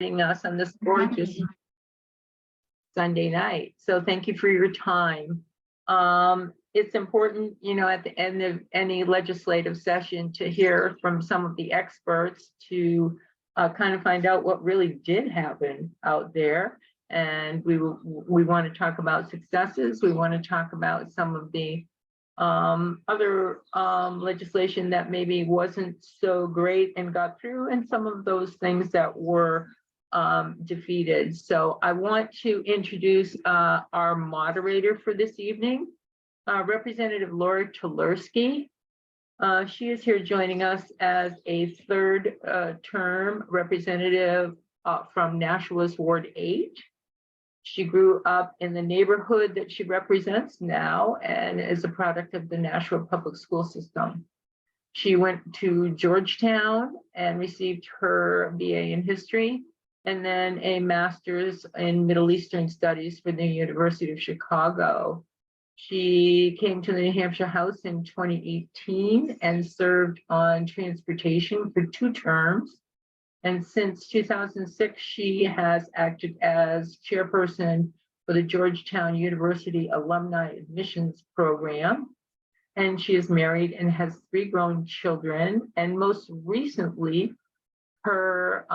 us on this gorgeous Sunday night. So thank you for your time. It's important, you know, at the end of any legislative session to hear from some of the experts to kind of find out what really did happen out there. And we want to talk about successes. We want to talk about some of the other legislation that maybe wasn't so great and got through, and some of those things that were defeated. So I want to introduce our moderator for this evening, Representative Laura Telerski. She is here joining us as a third term representative from Nashua's Ward 8. She grew up in the neighborhood that she represents now and is a product of the Nashua public school system. She went to Georgetown and received her BA in history and then a master's in Middle Eastern studies from the University of Chicago. She came to the New Hampshire House in 2018 and served on transportation for 2 terms. And since 2006, she has acted as chairperson for the Georgetown University Alumni Admissions Program. And she is married and has 3 grown children. And most recently, her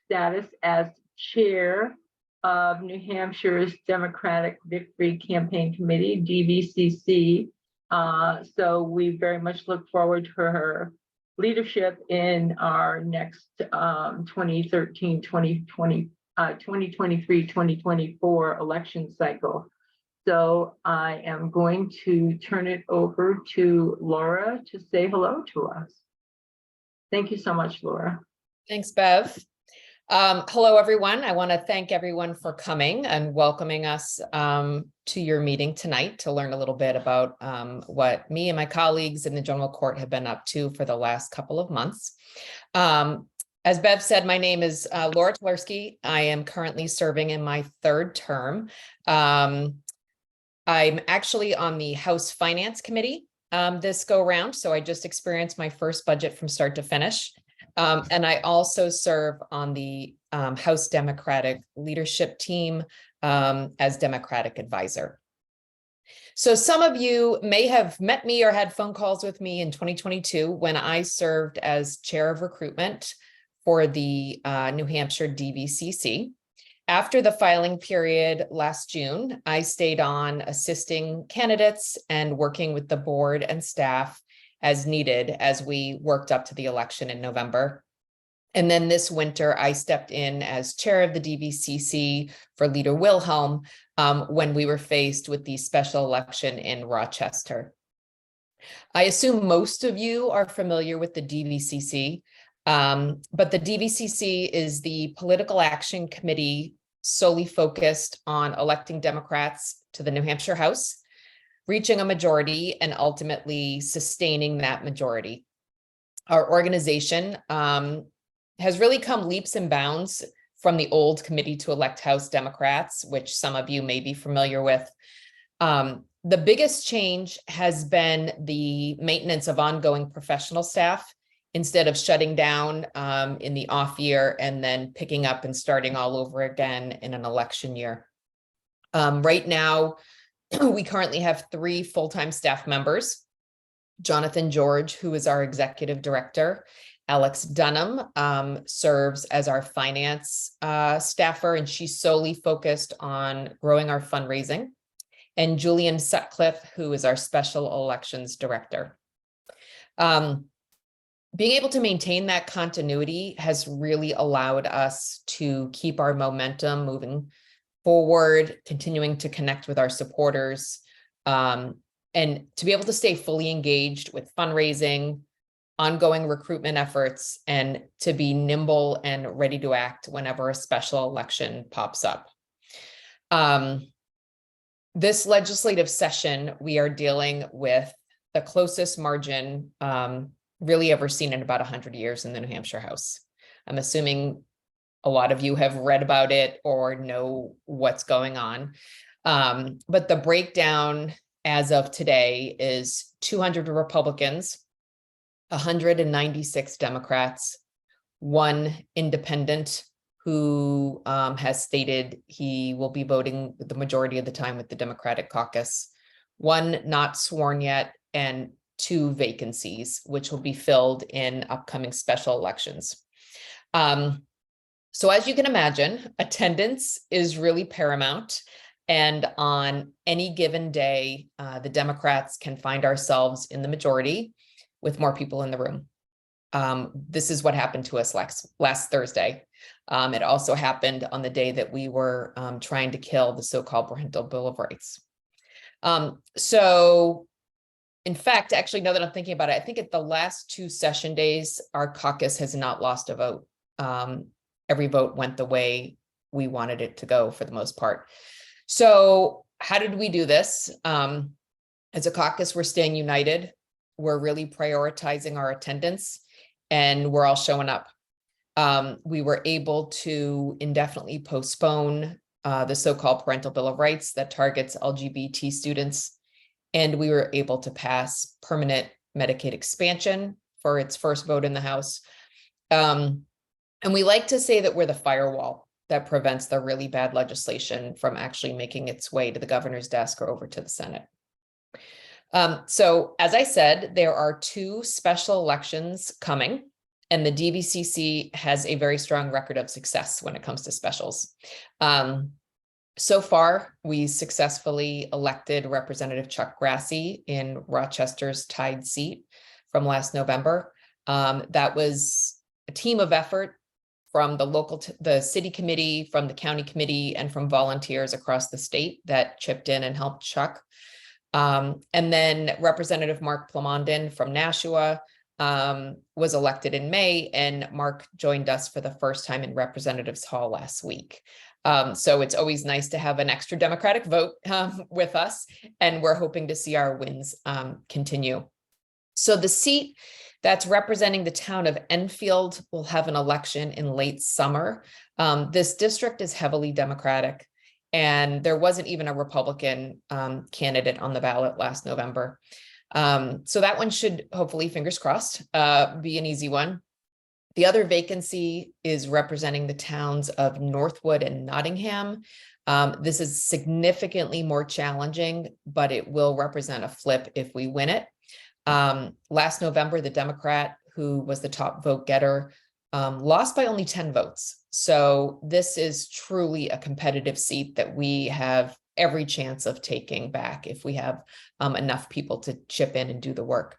status as chair of New Hampshire's Democratic Victory Campaign Committee, DVCC. So we very much look forward to her leadership in our next 2023-2024 election cycle. So I am going to turn it over to Laura to say hello to us. Thank you so much, Laura. Thanks, Bev. Hello, everyone. I want to thank everyone for coming and welcoming us to your meeting tonight to learn a little bit about what me and my colleagues in the General Court have been up to for the last couple of months. As Bev said, my name is Laura Telerski. I am currently serving in my 3rd term. I'm actually on the House Finance Committee this go round, so I just experienced my first budget from start to finish. And I also serve on the House Democratic Leadership Team as Democratic Advisor. So some of you may have met me or had phone calls with me in 2022 when I served as chair of recruitment for the New Hampshire DVCC. After the filing period last June, I stayed on assisting candidates and working with the board and staff as needed as we worked up to the election in November. And then this winter, I stepped in as chair of the DVCC for Leader Wilhelm when we were faced with the special election in Rochester. I assume most of you are familiar with the DVCC, but the DVCC is the political action committee solely focused on electing Democrats to the New Hampshire House, reaching a majority and ultimately sustaining that majority. Our organization has really come leaps and bounds from the old committee to elect House Democrats, which some of you may be familiar with. The biggest change has been the maintenance of ongoing professional staff instead of shutting down in the off year and then picking up and starting all over again in an election year. Right now, we currently have 3 full-time staff members: Jonathan George, who is our executive director; Alex Dunham serves as our finance staffer, and she's solely focused on growing our fundraising; and Julian Sutcliffe, who is our special elections director. Being able to maintain that continuity has really allowed us to keep our momentum moving forward, continuing to connect with our supporters, and to be able to stay fully engaged with fundraising, ongoing recruitment efforts, and to be nimble and ready to act whenever a special election pops up. This legislative session, we are dealing with the closest margin really ever seen in about 100 years in the New Hampshire House. I'm assuming a lot of you have read about it or know what's going on. But the breakdown as of today is 200 Republicans, 196 Democrats, one independent who has stated he will be voting the majority of the time with the Democratic caucus, one not sworn yet, and 2 vacancies, which will be filled in upcoming special elections. So as you can imagine, attendance is really paramount. And on any given day, the Democrats can find ourselves in the majority with more people in the room. This is what happened to us last Thursday. It also happened on the day that we were trying to kill the so-called parental Bill of Rights. So in fact, actually, now that I'm thinking about it, I think at the last 2 session days, our caucus has not lost a vote. Every vote went the way we wanted it to go for the most part. So how did we do this? As a caucus, we're staying united. We're really prioritizing our attendance, and we're all showing up. We were able to indefinitely postpone the so-called parental Bill of Rights that targets LGBT students. And we were able to pass permanent Medicaid expansion for its first vote in the House. And we like to say that we're the firewall that prevents the really bad legislation from actually making its way to the governor's desk or over to the Senate. So as I said, there are 2 special elections coming, and the DVCC has a very strong record of success when it comes to specials. So far, we successfully elected Representative Chuck Grassi in Rochester's tied seat from last November. That was a team of effort from the city committee, from the county committee, and from volunteers across the state that chipped in and helped Chuck. And then Representative Mark Plamondon from Nashua was elected in May, and Mark joined us for the first time in Representatives Hall last week. So it's always nice to have an extra Democratic vote with us, and we're hoping to see our wins continue. So the seat that's representing the town of Enfield will have an election in late summer. This district is heavily Democratic, and there wasn't even a Republican candidate on the ballot last November. So that one should hopefully, fingers crossed, be an easy one. The other vacancy is representing the towns of Northwood and Nottingham. This is significantly more challenging, but it will represent a flip if we win it. Last November, the Democrat, who was the top vote getter, lost by only 10 votes. So this is truly a competitive seat that we have every chance of taking back if we have enough people to chip in and do the work.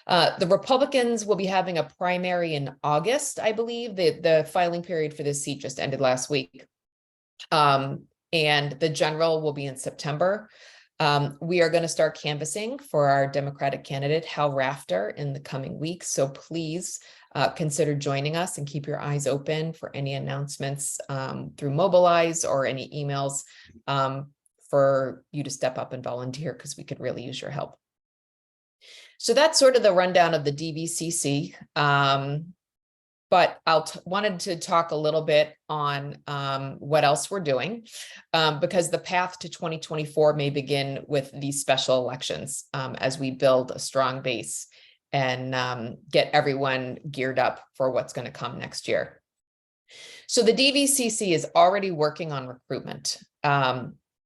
The Republicans will be having a primary in August, I believe. The filing period for this seat just ended last week. And the general will be in September. We are going to start canvassing for our Democratic candidate, Hal Rafter, in the coming weeks. So please consider joining us and keep your eyes open for any announcements through Mobilize or any emails for you to step up and volunteer, because we could really use your help. So that's sort of the rundown of the DVCC. But wanted to talk a little bit on what else we're doing, because the path to 2024 may begin with these special elections as we build a strong base and get everyone geared up for what's going to come next year. So the DVCC is already working on recruitment.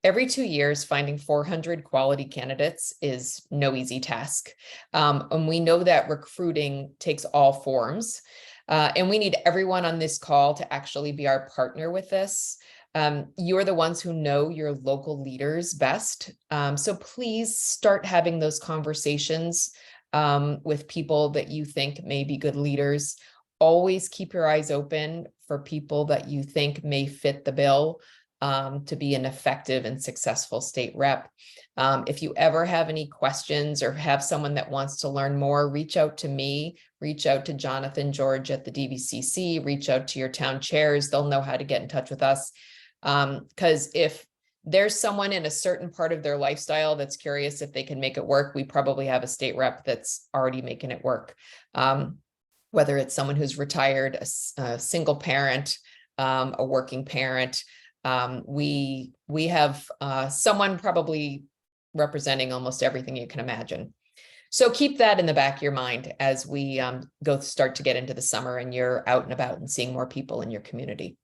Every 2 years, finding 400 quality candidates is no easy task. And we know that recruiting takes all forms. And we need everyone on this call to actually be our partner with this. You're the ones who know your local leaders best. So please start having those conversations with people that you think may be good leaders. Always keep your eyes open for people that you think may fit the bill to be an effective and successful state rep. If you ever have any questions or have someone that wants to learn more, reach out to me, reach out to Jonathan George at the DVCC, reach out to your town chairs. They'll know how to get in touch with us. Because if there's someone in a certain part of their lifestyle that's curious if they can make it work, we probably have a state rep that's already making it work. Whether it's someone who's retired, a single parent, a working parent, we have someone probably representing almost everything you can imagine. So keep that in the back of your mind as we start to get into the summer and you're out and about and seeing more people in your community.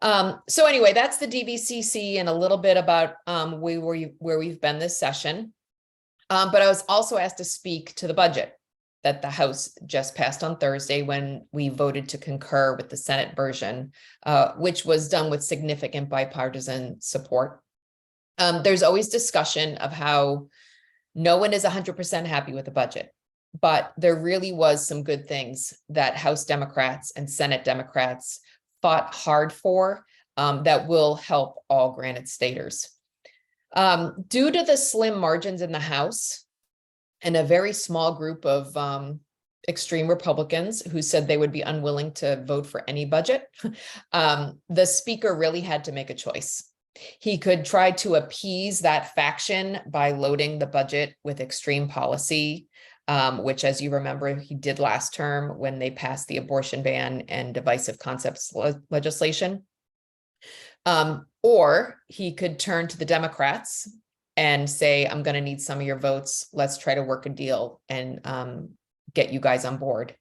So anyway, that's the DVCC and a little bit about where we've been this session. But I was also asked to speak to the budget that the House just passed on Thursday when we voted to concur with the Senate version, which was done with significant bipartisan support. There's always discussion of how no one is 100% happy with the budget, but there really was some good things that House Democrats and Senate Democrats fought hard for that will help all Granite Staters. Due to the slim margins in the House and a very small group of extreme Republicans who said they would be unwilling to vote for any budget, the Speaker really had to make a choice. He could try to appease that faction by loading the budget with extreme policy, which, as you remember, he did last term when they passed the abortion ban and divisive concepts legislation. Or he could turn to the Democrats and say, I'm going to need some of your votes. Let's try to work a deal and get you guys on board.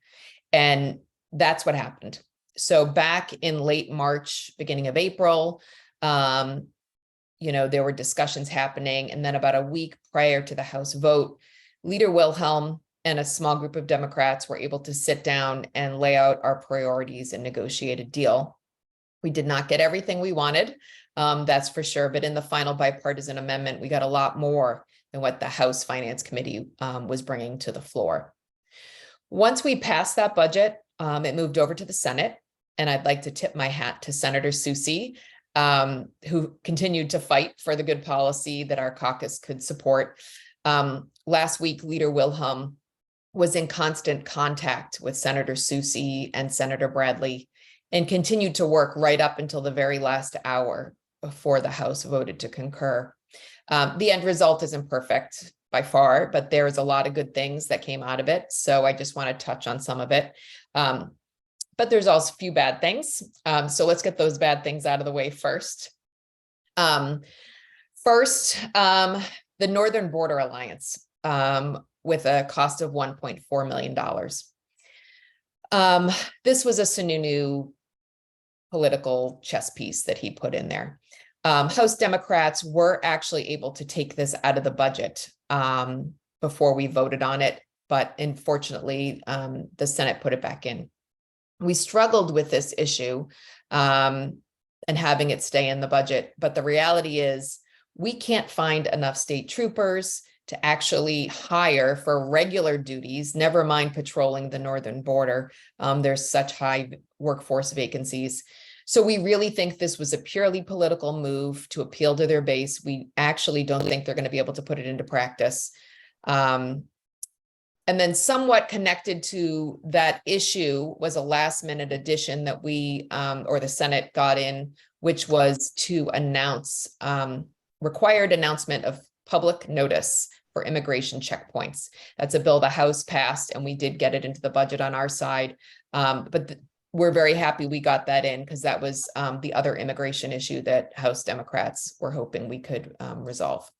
And that's what happened. So back in late March, beginning of April, there were discussions happening. And then about a week prior to the House vote, Leader Wilhelm and a small group of Democrats were able to sit down and lay out our priorities and negotiate a deal. We did not get everything we wanted, that's for sure. But in the final bipartisan amendment, we got a lot more than what the House Finance Committee was bringing to the floor. Once we passed that budget, it moved over to the Senate. And I'd like to tip my hat to Senator Soucy, who continued to fight for the good policy that our caucus could support. Last week, Leader Wilhelm was in constant contact with Senator Soucy and Senator Bradley and continued to work right up until the very last hour before the House voted to concur. The end result isn't perfect by far, but there's a lot of good things that came out of it. So I just want to touch on some of it. But there's also a few bad things. So let's get those bad things out of the way first. First, the Northern Border Alliance with a cost of $1.4 million. This was a Sununu political chess piece that he put in there. House Democrats were actually able to take this out of the budget before we voted on it, but unfortunately, the Senate put it back in. We struggled with this issue and having it stay in the budget, but the reality is we can't find enough state troopers to actually hire for regular duties, never mind patrolling the northern border. There's such high workforce vacancies. So we really think this was a purely political move to appeal to their base. We actually don't think they're going to be able to put it into practice. And then somewhat connected to that issue was a last minute addition that we, or the Senate got in, which was to announce, required announcement of public notice for immigration checkpoints. That's a bill the House passed, and we did get it into the budget on our side. But we're very happy we got that in because that was the other immigration issue that House Democrats were hoping we could resolve.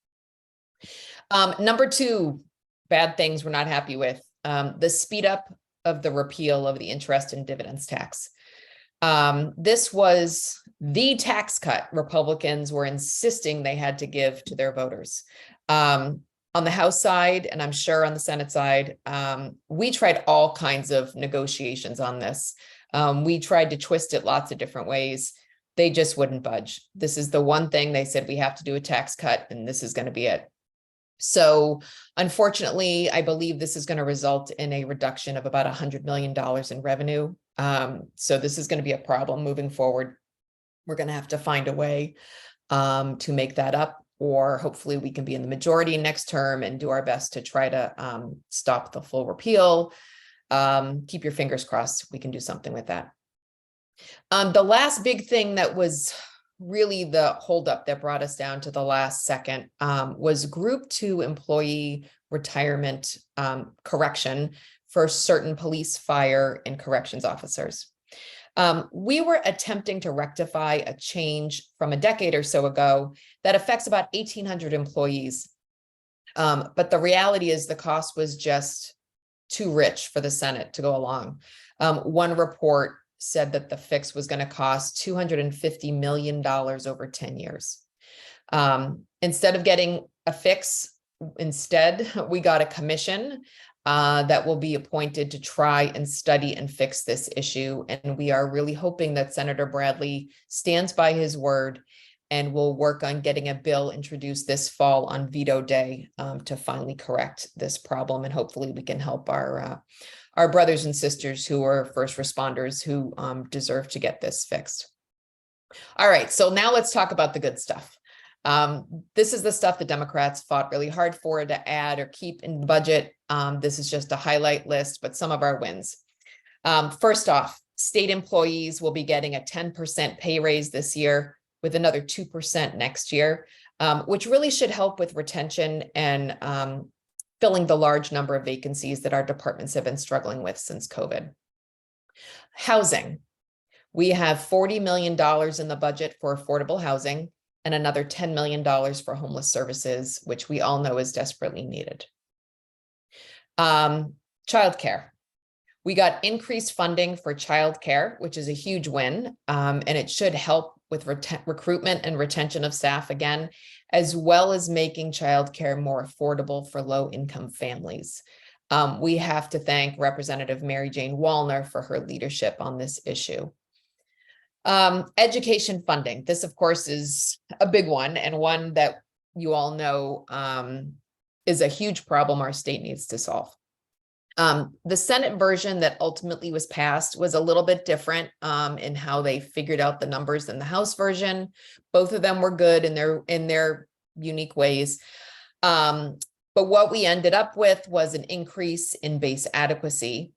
Number two, bad things we're not happy with, the speed up of the repeal of the interest and dividends tax. This was the tax cut Republicans were insisting they had to give to their voters. On the House side, and I'm sure on the Senate side, we tried all kinds of negotiations on this. We tried to twist it lots of different ways. They just wouldn't budge. This is the one thing they said, we have to do a tax cut, and this is going to be it. So unfortunately, I believe this is going to result in a reduction of about $100 million in revenue. So this is going to be a problem moving forward. We're going to have to find a way to make that up, or hopefully we can be in the majority next term and do our best to try to stop the full repeal. Keep your fingers crossed. We can do something with that. The last big thing that was really the holdup that brought us down to the last second was Group 2 employee retirement correction for certain police, fire, and corrections officers. We were attempting to rectify a change from a decade or so ago that affects about 1,800 employees. But the reality is the cost was just too rich for the Senate to go along. One report said that the fix was going to cost $250 million over 10 years. Instead of getting a fix, instead, we got a commission that will be appointed to try and study and fix this issue. And we are really hoping that Senator Bradley stands by his word and will work on getting a bill introduced this fall on veto day to finally correct this problem. And hopefully we can help our brothers and sisters who are first responders who deserve to get this fixed. All right, so now let's talk about the good stuff. This is the stuff the Democrats fought really hard for to add or keep in the budget. This is just a highlight list, but some of our wins. First off, state employees will be getting a 10% pay raise this year with another 2% next year, which really should help with retention and filling the large number of vacancies that our departments have been struggling with since COVID. Housing. We have $40 million in the budget for affordable housing and another $10 million for homeless services, which we all know is desperately needed. Childcare. We got increased funding for childcare, which is a huge win, and it should help with recruitment and retention of staff again, as well as making childcare more affordable for low-income families. We have to thank Representative Mary Jane Wallner for her leadership on this issue. Education funding. This, of course, is a big one and one that you all know is a huge problem our state needs to solve. The Senate version that ultimately was passed was a little bit different in how they figured out the numbers than the House version. Both of them were good in their unique ways. But what we ended up with was an increase in base adequacy,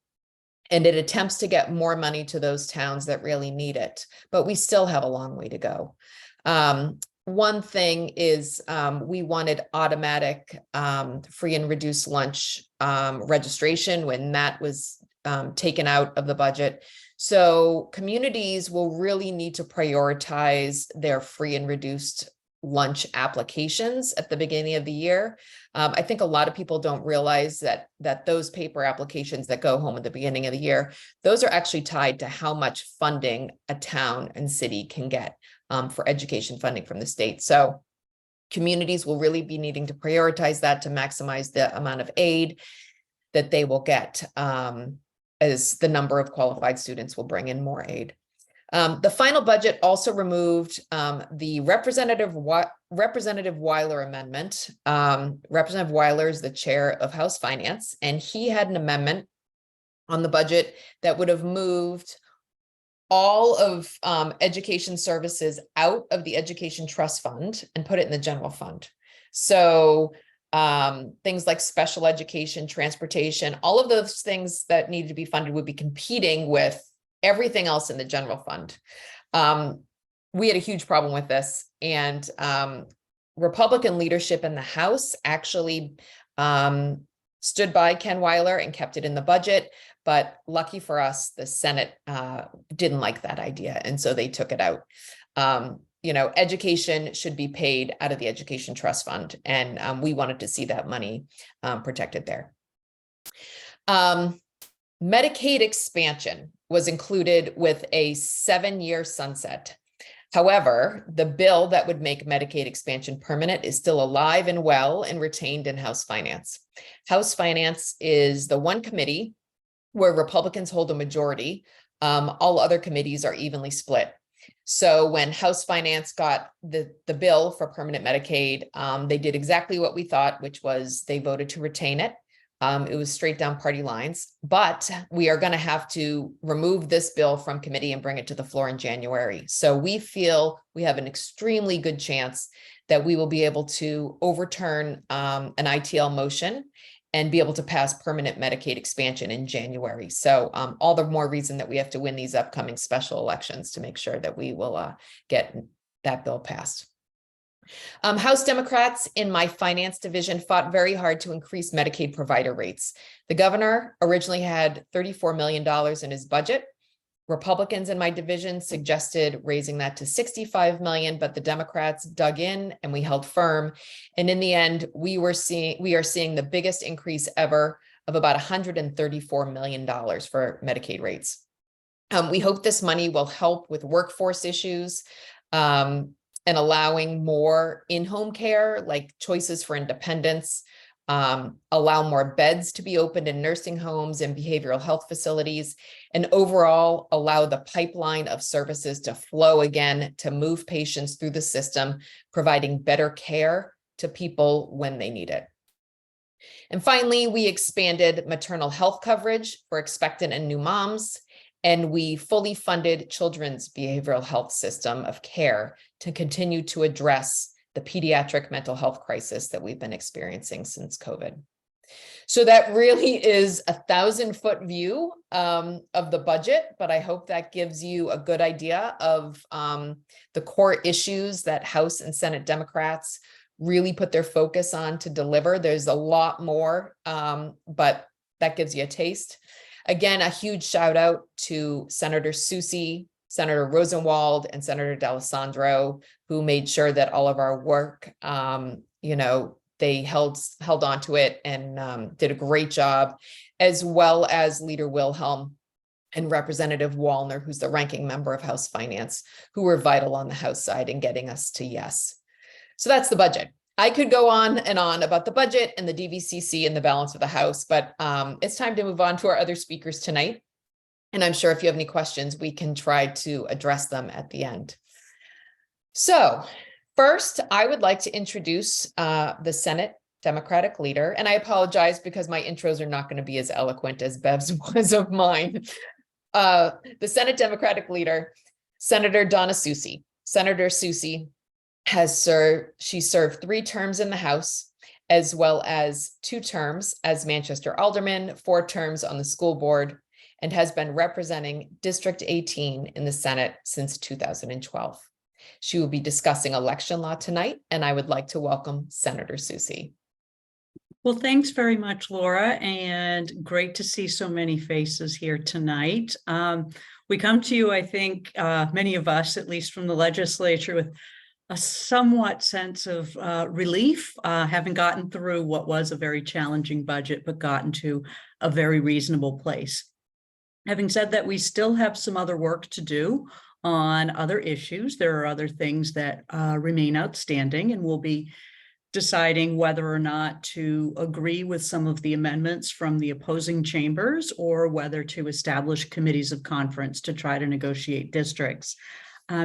and it attempts to get more money to those towns that really need it. But we still have a long way to go. One thing is we wanted automatic free and reduced lunch registration when that was taken out of the budget. So communities will really need to prioritize their free and reduced lunch applications at the beginning of the year. I think a lot of people don't realize that those paper applications that go home at the beginning of the year, those are actually tied to how much funding a town and city can get for education funding from the state. So communities will really be needing to prioritize that to maximize the amount of aid that they will get as the number of qualified students will bring in more aid. The final budget also removed the Representative Weiler amendment. Representative Weiler is the chair of House Finance, and he had an amendment on the budget that would have moved all of education services out of the Education Trust Fund and put it in the general fund. So things like special education, transportation, all of those things that needed to be funded would be competing with everything else in the general fund. We had a huge problem with this, and Republican leadership in the House actually stood by Ken Weiler and kept it in the budget. But lucky for us, the Senate didn't like that idea, and so they took it out. Education should be paid out of the Education Trust Fund, and we wanted to see that money protected there. Medicaid expansion was included with a 7-year sunset. However, the bill that would make Medicaid expansion permanent is still alive and well and retained in House Finance. House Finance is the one committee where Republicans hold a majority. All other committees are evenly split. So when House Finance got the bill for permanent Medicaid, they did exactly what we thought, which was they voted to retain it. It was straight down party lines, but we are going to have to remove this bill from committee and bring it to the floor in January. So we feel we have an extremely good chance that we will be able to overturn an ITL motion and be able to pass permanent Medicaid expansion in January. So all the more reason that we have to win these upcoming special elections to make sure that we will get that bill passed. House Democrats in my finance division fought very hard to increase Medicaid provider rates. The governor originally had $34 million in his budget. Republicans in my division suggested raising that to 65 million, but the Democrats dug in and we held firm. And in the end, we are seeing the biggest increase ever of about $134 million for Medicaid rates. We hope this money will help with workforce issues and allowing more in-home care, like choices for independence, allow more beds to be opened in nursing homes and behavioral health facilities, and overall allow the pipeline of services to flow again to move patients through the system, providing better care to people when they need it. And finally, we expanded maternal health coverage for expectant and new moms, and we fully funded children's behavioral health system of care to continue to address the pediatric mental health crisis that we've been experiencing since COVID. So that really is a 1,000-foot view of the budget, but I hope that gives you a good idea of the core issues that House and Senate Democrats really put their focus on to deliver. There's a lot more, but that gives you a taste. Again, a huge shout out to Senator Soucy, Senator Rosenwald, and Senator D'Alessandro, who made sure that all of our work, they held on to it and did a great job, as well as Leader Wilhelm and Representative Wallner, who's the ranking member of House Finance, who were vital on the House side in getting us to yes. So that's the budget. I could go on and on about the budget and the DVCC and the balance of the House, but it's time to move on to our other speakers tonight. And I'm sure if you have any questions, we can try to address them at the end. So first, I would like to introduce the Senate Democratic leader, and I apologize because my intros are not going to be as eloquent as Bev's was of mine. The Senate Democratic leader, Senator Donna Soucy. Senator Soucy she served 3 terms in the House, as well as 2 terms as Manchester Alderman, 4 terms on the school board, and has been representing District 18 in the Senate since 2012. She will be discussing election law tonight, and I would like to welcome Senator Soucy. Well, thanks very much, Laura, and great to see so many faces here tonight. We come to you, I think, many of us, at least from the legislature, with a somewhat sense of relief, having gotten through what was a very challenging budget, but gotten to a very reasonable place. Having said that, we still have some other work to do on other issues. There are other things that remain outstanding, and we'll be deciding whether or not to agree with some of the amendments from the opposing chambers or whether to establish committees of conference to try to negotiate districts.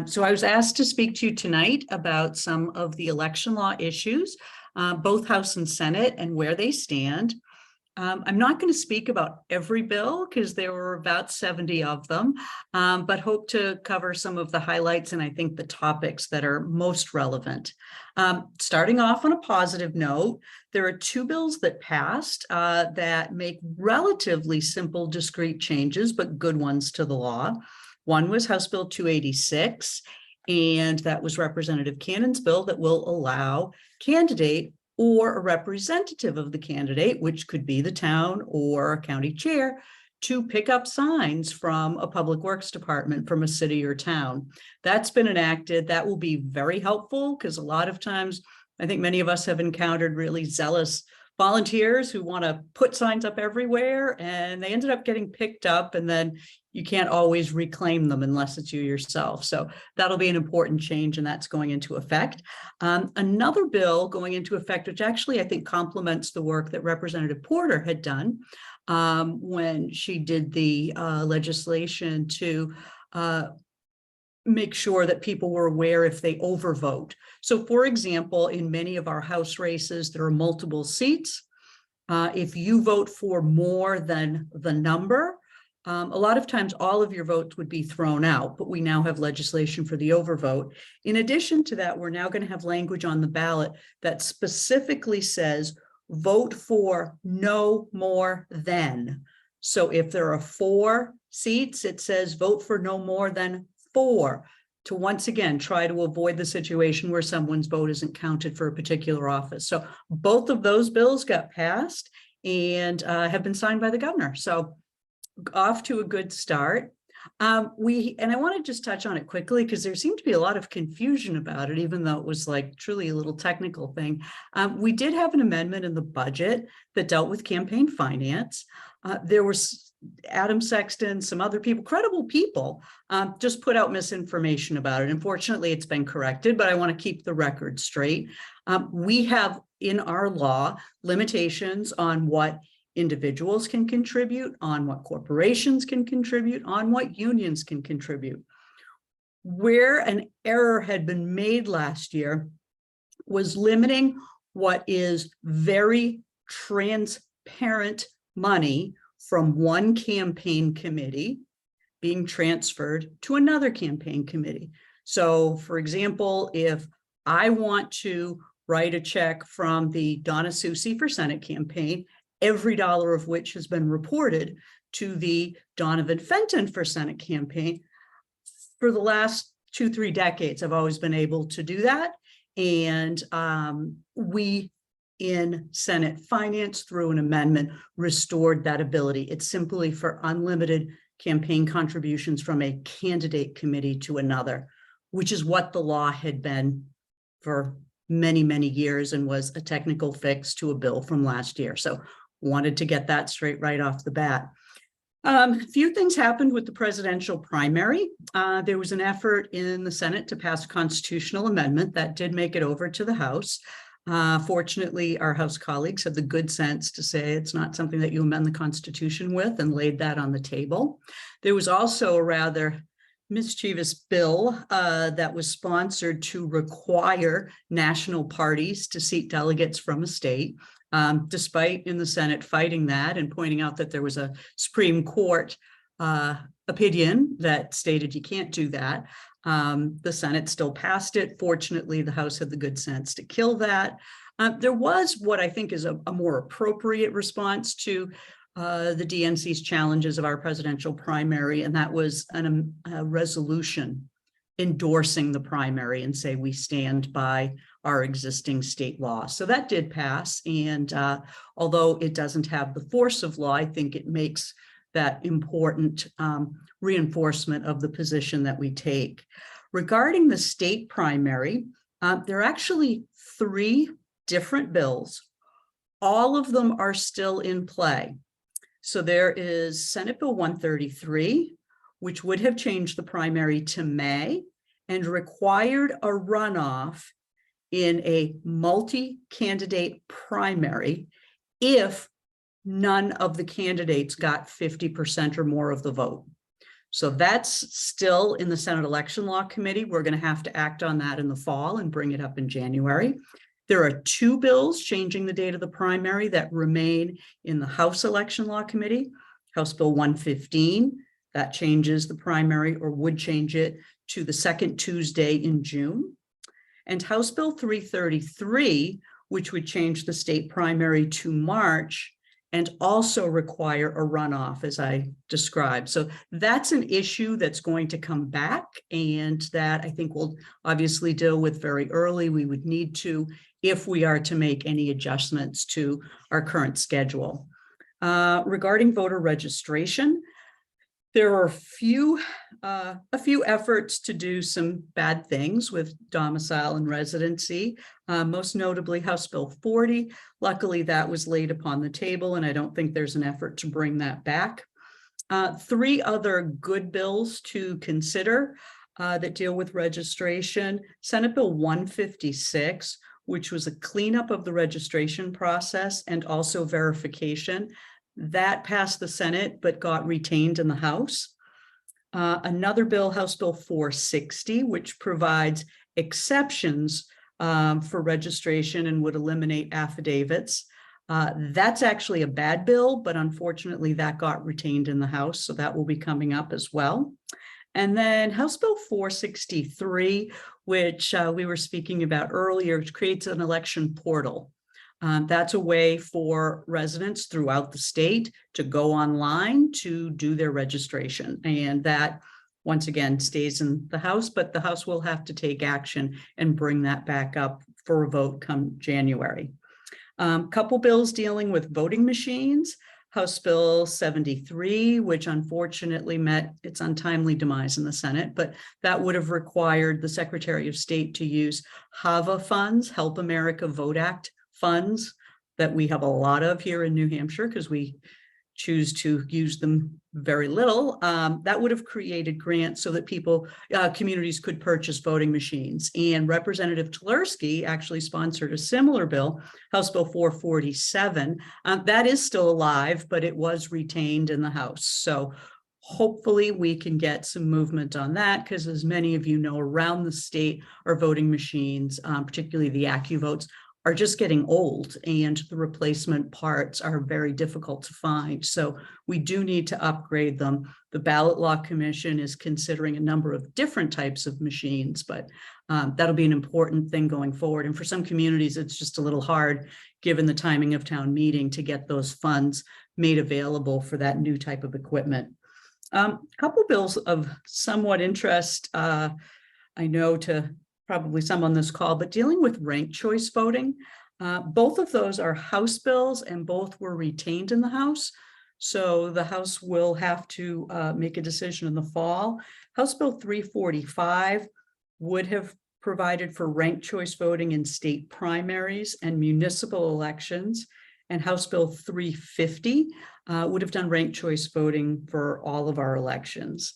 So I was asked to speak to you tonight about some of the election law issues, both House and Senate, and where they stand. I'm not going to speak about every bill because there were about 70 of them, but hope to cover some of the highlights and I think the topics that are most relevant. Starting off on a positive note, there are 2 bills that passed that make relatively simple, discrete changes, but good ones to the law. One was House Bill 286, and that was Representative Cannon's bill that will allow candidate or a representative of the candidate, which could be the town or a county chair, to pick up signs from a public works department from a city or town. That's been enacted. That will be very helpful because a lot of times, I think many of us have encountered really zealous volunteers who want to put signs up everywhere, and they ended up getting picked up, and then you can't always reclaim them unless it's you yourself. So that'll be an important change, and that's going into effect. Another bill going into effect, which actually I think complements the work that Representative Porter had done when she did the legislation to make sure that people were aware if they overvote. So for example, in many of our House races, there are multiple seats. If you vote for more than the number, a lot of times all of your votes would be thrown out, but we now have legislation for the overvote. In addition to that, we're now going to have language on the ballot that specifically says, vote for no more than. So if there are 4 seats, it says vote for no more than 4, to once again try to avoid the situation where someone's vote isn't counted for a particular office. So both of those bills got passed and have been signed by the governor. So off to a good start. And I want to just touch on it quickly because there seemed to be a lot of confusion about it, even though it was like truly a little technical thing. We did have an amendment in the budget that dealt with campaign finance. There was Adam Sexton, some other people, credible people, just put out misinformation about it. Unfortunately, it's been corrected, but I want to keep the record straight. We have in our law limitations on what individuals can contribute, on what corporations can contribute, on what unions can contribute. Where an error had been made last year was limiting what is very transparent money from one campaign committee being transferred to another campaign committee. So, for example, if I want to write a check from the Donna Soucy for Senate campaign, every dollar of which has been reported to the Donovan Fenton for Senate campaign. For the last 2-3 decades, I've always been able to do that. And we in Senate Finance, through an amendment, restored that ability. It's simply for unlimited campaign contributions from a candidate committee to another, which is what the law had been for many, many years and was a technical fix to a bill from last year. So wanted to get that straight right off the bat. A few things happened with the presidential primary. There was an effort in the Senate to pass a constitutional amendment that did make it over to the House. Fortunately, our House colleagues had the good sense to say it's not something that you amend the Constitution with, and laid that on the table. There was also a rather mischievous bill that was sponsored to require national parties to seat delegates from a state. Despite in the Senate fighting that and pointing out that there was a Supreme Court opinion that stated you can't do that, the Senate still passed it. Fortunately, the House had the good sense to kill that. There was what I think is a more appropriate response to the DNC's challenges of our presidential primary, and that was a resolution endorsing the primary and say we stand by our existing state law. So that did pass. And although it doesn't have the force of law, I think it makes that important reinforcement of the position that we take. Regarding the state primary, there are actually 3 different bills. All of them are still in play. So there is Senate Bill 133, which would have changed the primary to May and required a runoff in a multi-candidate primary if none of the candidates got 50% or more of the vote. So that's still in the Senate Election Law Committee. We're going to have to act on that in the fall and bring it up in January. There are 2 bills changing the date of the primary that remain in the House Election Law Committee. House Bill 115, that changes the primary, or would change it, to the second Tuesday in June. And House Bill 333, which would change the state primary to March and also require a runoff, as I described. So that's an issue that's going to come back, and that I think we'll obviously deal with very early. We would need to, if we are to make any adjustments to our current schedule. Regarding voter registration, there are a few efforts to do some bad things with domicile and residency, most notably House Bill 40. Luckily, that was laid upon the table, and I don't think there's an effort to bring that back. 3 other good bills to consider that deal with registration. Senate Bill 156, which was a cleanup of the registration process and also verification. That passed the Senate, but got retained in the House. Another bill, House Bill 460, which provides exceptions for registration and would eliminate affidavits. That's actually a bad bill, but unfortunately that got retained in the House, so that will be coming up as well. And then House Bill 463, which we were speaking about earlier, which creates an election portal. That's a way for residents throughout the state to go online to do their registration. And that, once again, stays in the House, but the House will have to take action and bring that back up for a vote come January. Couple bills dealing with voting machines. House Bill 73, which unfortunately met its untimely demise in the Senate, but that would have required the Secretary of State to use HAVA funds, Help America Vote Act funds, that we have a lot of here in New Hampshire because we choose to use them very little. That would have created grants so that people, communities could purchase voting machines. And Representative Telerski actually sponsored a similar bill, House Bill 447. That is still alive, but it was retained in the House. So hopefully we can get some movement on that, because as many of you know, around the state, our voting machines, particularly the AccuVotes, are just getting old, and the replacement parts are very difficult to find. So we do need to upgrade them. The Ballot Law Commission is considering a number of different types of machines, but that'll be an important thing going forward. And for some communities, it's just a little hard, given the timing of town meeting, to get those funds made available for that new type of equipment. A couple bills of somewhat interest, I know to probably some on this call, but dealing with ranked choice voting. Both of those are House bills, and both were retained in the House. So the House will have to make a decision in the fall. House Bill 345 would have provided for ranked choice voting in state primaries and municipal elections. And House Bill 350 would have done ranked choice voting for all of our elections.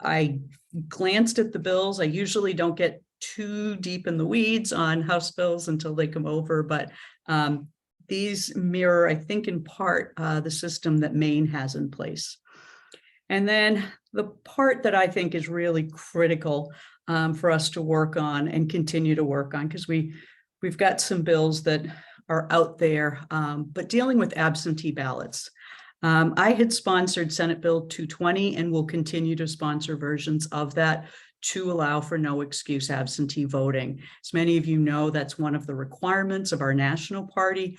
I glanced at the bills. I usually don't get too deep in the weeds on House bills until they come over, but these mirror, I think, in part, the system that Maine has in place. And then the part that I think is really critical for us to work on and continue to work on, because we've got some bills that are out there, but dealing with absentee ballots. I had sponsored Senate Bill 220 and will continue to sponsor versions of that to allow for no excuse absentee voting. As many of you know, that's one of the requirements of our national party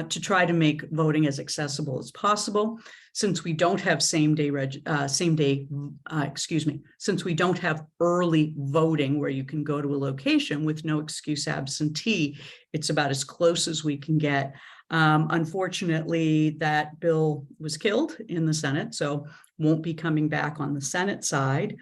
to try to make voting as accessible as possible. Since we don't have since we don't have early voting where you can go to a location with no excuse absentee, it's about as close as we can get. Unfortunately, that bill was killed in the Senate, so won't be coming back on the Senate side.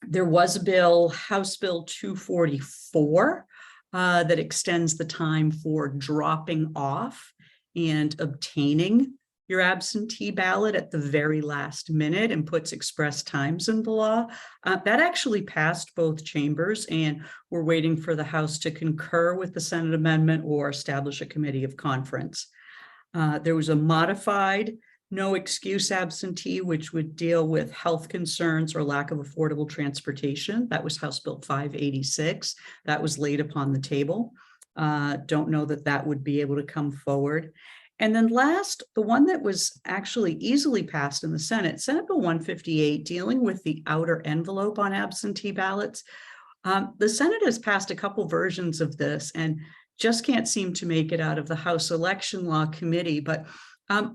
There was a bill, House Bill 244, that extends the time for dropping off and obtaining your absentee ballot at the very last minute and puts express times in the law. That actually passed both chambers, and we're waiting for the House to concur with the Senate amendment or establish a committee of conference. There was a modified no excuse absentee, which would deal with health concerns or lack of affordable transportation. That was House Bill 586. That was laid upon the table. Don't know that that would be able to come forward. And then last, the one that was actually easily passed in the Senate, Senate Bill 158, dealing with the outer envelope on absentee ballots. The Senate has passed a couple versions of this and just can't seem to make it out of the House Election Law Committee. But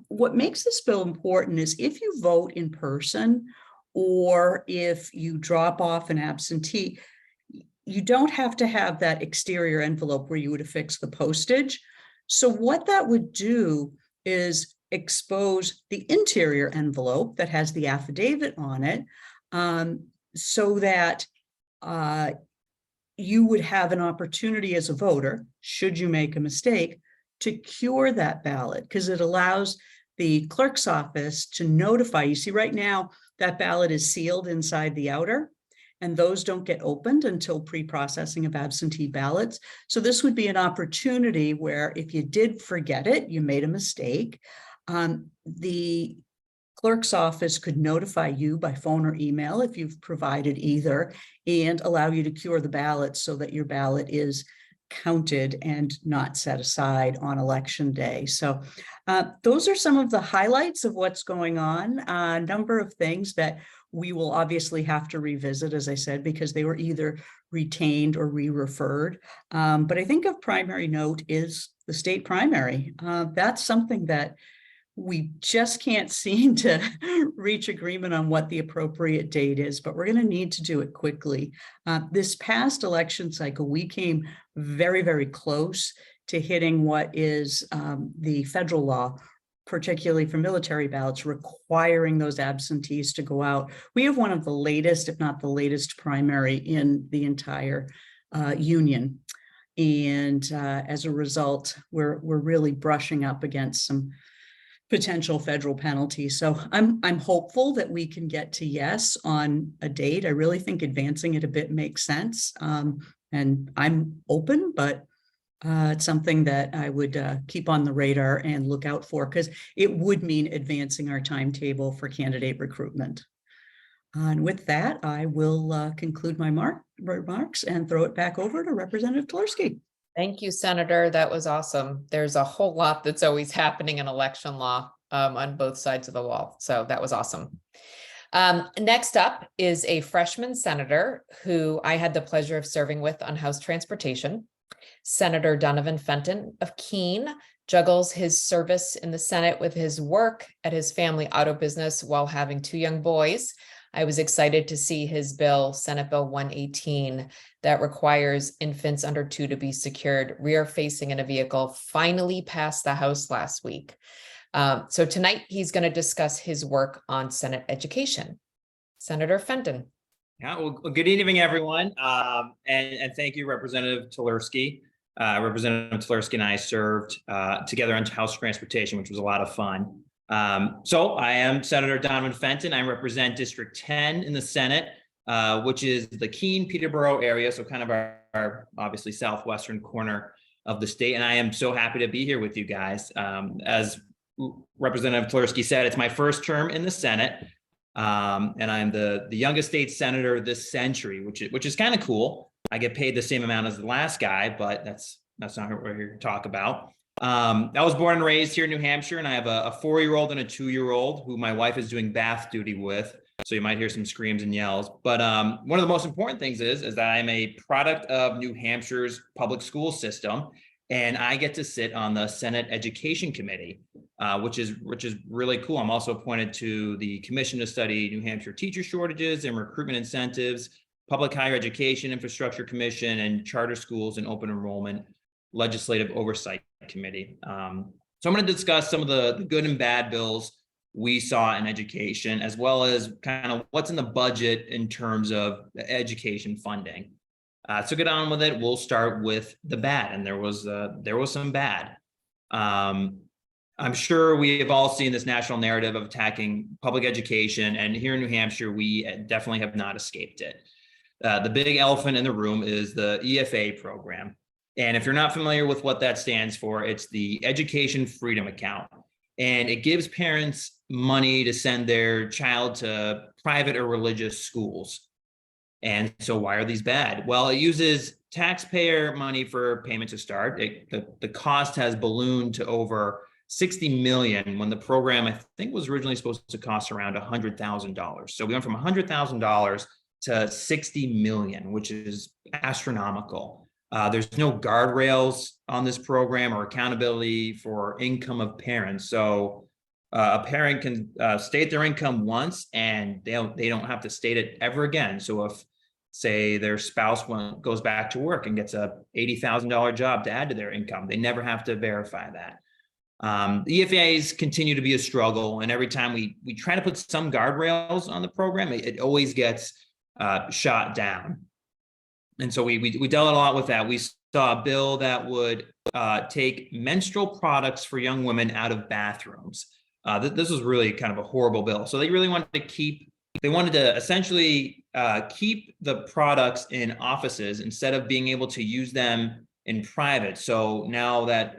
what makes this bill important is if you vote in person or if you drop off an absentee, you don't have to have that exterior envelope where you would affix the postage. So what that would do is expose the interior envelope that has the affidavit on it, so that you would have an opportunity as a voter, should you make a mistake, to cure that ballot, because it allows the clerk's office to notify you. See, right now, that ballot is sealed inside the outer, and those don't get opened until pre-processing of absentee ballots. So this would be an opportunity where if you did forget it, you made a mistake, the clerk's office could notify you by phone or email if you've provided either, and allow you to cure the ballot so that your ballot is counted and not set aside on election day. So those are some of the highlights of what's going on. A number of things that we will obviously have to revisit, as I said, because they were either retained or re-referred. But I think of primary note is the state primary. That's something that we just can't seem to reach agreement on what the appropriate date is, but we're going to need to do it quickly. This past election cycle, we came very, very close to hitting what is the federal law particularly for military ballots, requiring those absentees to go out. We have one of the latest, if not the latest, primary in the entire union. And as a result, we're really brushing up against some potential federal penalties. So I'm hopeful that we can get to yes on a date. I really think advancing it a bit makes sense. And I'm open, but it's something that I would keep on the radar and look out for, because it would mean advancing our timetable for candidate recruitment. And with that, I will conclude my remarks and throw it back over to Representative Telerski. Thank you, Senator. That was awesome. There's a whole lot that's always happening in election law on both sides of the wall. So that was awesome. Next up is a freshman senator who I had the pleasure of serving with on House Transportation. Senator Donovan Fenton of Keene juggles his service in the Senate with his work at his family auto business while having 2 young boys. I was excited to see his bill, Senate Bill 118, that requires infants under 2 to be secured rear facing in a vehicle, finally passed the House last week. So tonight he's going to discuss his work on Senate education. Senator Fenton. Yeah, well, good evening, everyone. And thank you, Representative Telerski. Representative Telerski and I served together on House Transportation, which was a lot of fun. So I am Senator Donovan Fenton. I represent District 10 in the Senate, which is the Keene, Peterborough area. So kind of our obviously southwestern corner of the state. And I am so happy to be here with you guys. As Representative Telerski said, it's my first term in the Senate. And I'm the youngest state senator this century, which is kind of cool. I get paid the same amount as the last guy, but that's not what we're here to talk about. I was born and raised here in New Hampshire, and I have a 4-year-old and a 2-year-old who my wife is doing bath duty with. So you might hear some screams and yells. But one of the most important things is that I'm a product of New Hampshire's public school system, and I get to sit on the Senate Education Committee, which is really cool. I'm also appointed to the Commission to Study New Hampshire teacher shortages and recruitment incentives, Public Higher Education Infrastructure Commission, and Charter Schools and Open Enrollment Legislative Oversight Committee. So I'm going to discuss some of the good and bad bills we saw in education, as well as kind of what's in the budget in terms of education funding. So get on with it. We'll start with the bad, and there was some bad. I'm sure we have all seen this national narrative of attacking public education, and here in New Hampshire, we definitely have not escaped it. The big elephant in the room is the EFA program. And if you're not familiar with what that stands for, it's the Education Freedom Account. And it gives parents money to send their child to private or religious schools. And so why are these bad? Well, it uses taxpayer money for payment to start. The cost has ballooned to over $60 million when the program, I think, was originally supposed to cost around $100,000. So we went from $100,000 to $60 million, which is astronomical. There's no guardrails on this program or accountability for income of parents. So a parent can state their income once and they don't have to state it ever again. So if, say, their spouse goes back to work and gets a $80,000 job to add to their income, they never have to verify that. The EFAs continue to be a struggle, and every time we try to put some guardrails on the program, it always gets shot down. And so we dealt a lot with that. We saw a bill that would take menstrual products for young women out of bathrooms. This was really kind of a horrible bill. So they really wanted to essentially keep the products in offices instead of being able to use them in private. So now that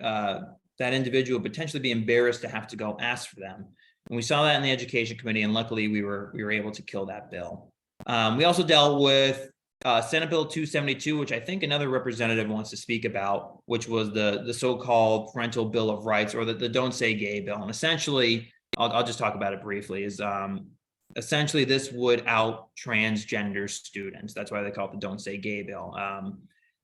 that individual would potentially be embarrassed to have to go ask for them. And we saw that in the Education Committee, and luckily we were able to kill that bill. We also dealt with Senate Bill 272, which I think another representative wants to speak about, which was the so-called Parental Bill of Rights, or the Don't Say Gay bill. And essentially, I'll just talk about it briefly, is essentially this would out transgender students. That's why they call it the Don't Say Gay bill.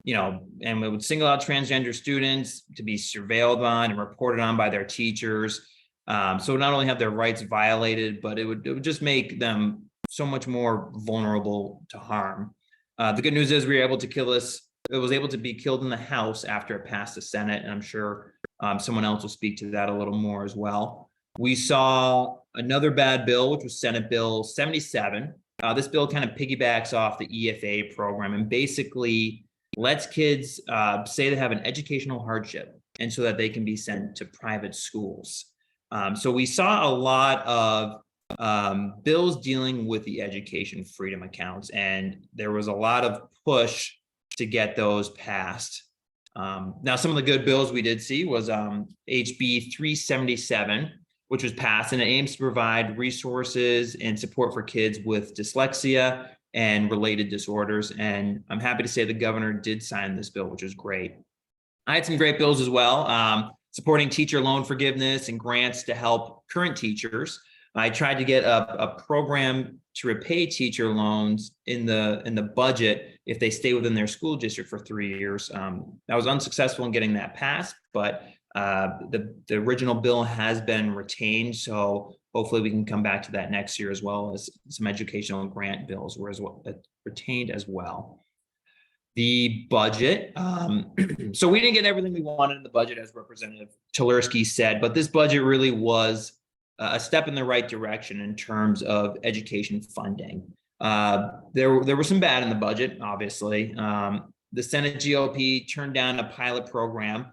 And it would single out transgender students to be surveilled on and reported on by their teachers. So not only have their rights violated, but it would just make them so much more vulnerable to harm. The good news is we were able to kill this. It was able to be killed in the House after it passed the Senate, and I'm sure someone else will speak to that a little more as well. We saw another bad bill, which was Senate Bill 77. This bill kind of piggybacks off the EFA program and basically lets kids say they have an educational hardship and so that they can be sent to private schools. So we saw a lot of bills dealing with the education freedom accounts, and there was a lot of push to get those passed. Now, some of the good bills we did see was HB 377, which was passed, and it aims to provide resources and support for kids with dyslexia and related disorders. And I'm happy to say the governor did sign this bill, which is great. I had some great bills as well, supporting teacher loan forgiveness and grants to help current teachers. I tried to get a program to repay teacher loans in the budget if they stay within their school district for 3 years. I was unsuccessful in getting that passed, but the original bill has been retained. So hopefully we can come back to that next year, as well as some educational grant bills were retained as well. The budget. So we didn't get everything we wanted in the budget, as Representative Telerski said, but this budget really was a step in the right direction in terms of education funding. There were some bad in the budget, obviously. The Senate GOP turned down a pilot program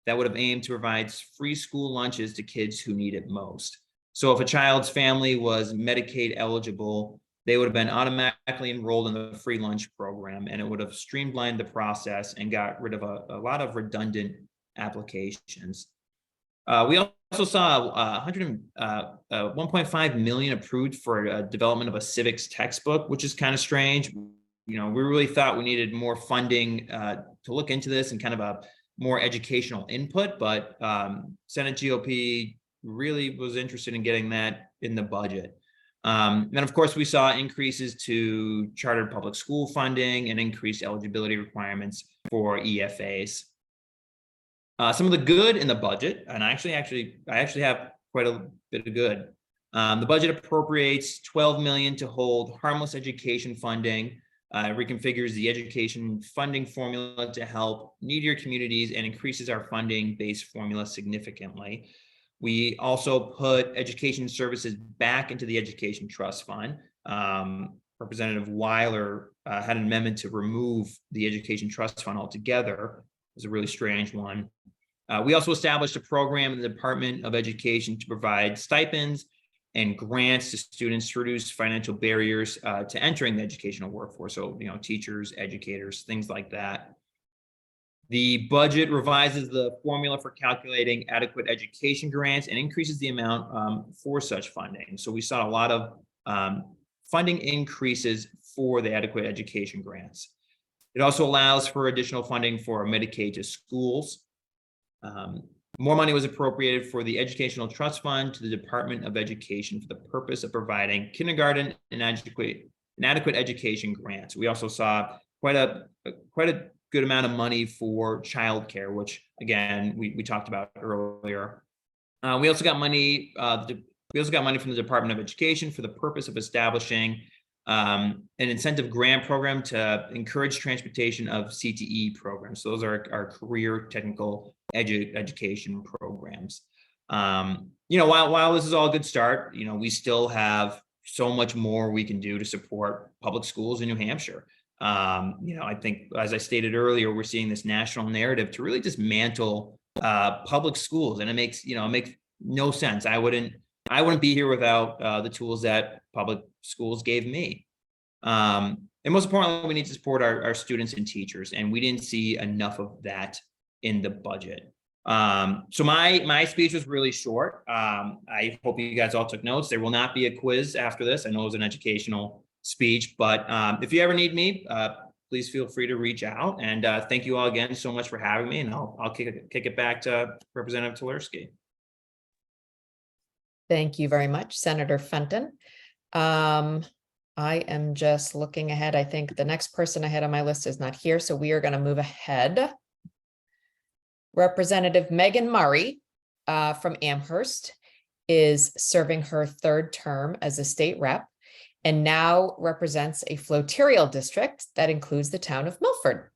that would have aimed to provide free school lunches to kids who need it most. So if a child's family was Medicaid eligible, they would have been automatically enrolled in the free lunch program, and it would have streamlined the process and got rid of a lot of redundant applications. We also saw 1.5 million approved for development of a civics textbook, which is kind of strange. We really thought we needed more funding to look into this and kind of a more educational input, but Senate GOP really was interested in getting that in the budget. And of course, we saw increases to chartered public school funding and increased eligibility requirements for EFAs. Some of the good in the budget, and I actually have quite a bit of good. The budget appropriates $12 million to hold harmless education funding, reconfigures the education funding formula to help needier communities, and increases our funding base formula significantly. We also put education services back into the Education Trust Fund. Representative Weiler had an amendment to remove the Education Trust Fund altogether. It was a really strange one. We also established a program in the Department of Education to provide stipends and grants to students to reduce financial barriers to entering the educational workforce. So, teachers, educators, things like that. The budget revises the formula for calculating adequate education grants and increases the amount for such funding. So we saw a lot of funding increases for the adequate education grants. It also allows for additional funding for Medicaid to schools. More money was appropriated for the Educational Trust Fund to the Department of Education for the purpose of providing kindergarten and adequate education grants. We also saw quite a good amount of money for childcare, which again we talked about earlier. We also got money. We also got money from the Department of Education for the purpose of establishing an incentive grant program to encourage transportation of CTE programs. So those are our career technical education programs. While this is all a good start, we still have so much more we can do to support public schools in New Hampshire. I think, as I stated earlier, we're seeing this national narrative to really dismantle public schools, and it makes no sense. I wouldn't be here without the tools that public schools gave me. And most importantly, we need to support our students and teachers, and we didn't see enough of that in the budget. So my speech was really short. I hope you guys all took notes. There will not be a quiz after this. I know it was an educational speech, but if you ever need me, please feel free to reach out. And thank you all again so much for having me. And I'll kick it back to Representative Telerski. Thank you very much, Senator Fenton. I am just looking ahead. I think the next person I had on my list is not here, so we are going to move ahead. Representative Megan Murray from Amherst is serving her third term as a state rep and now represents a flotarial district that includes the town of Milford.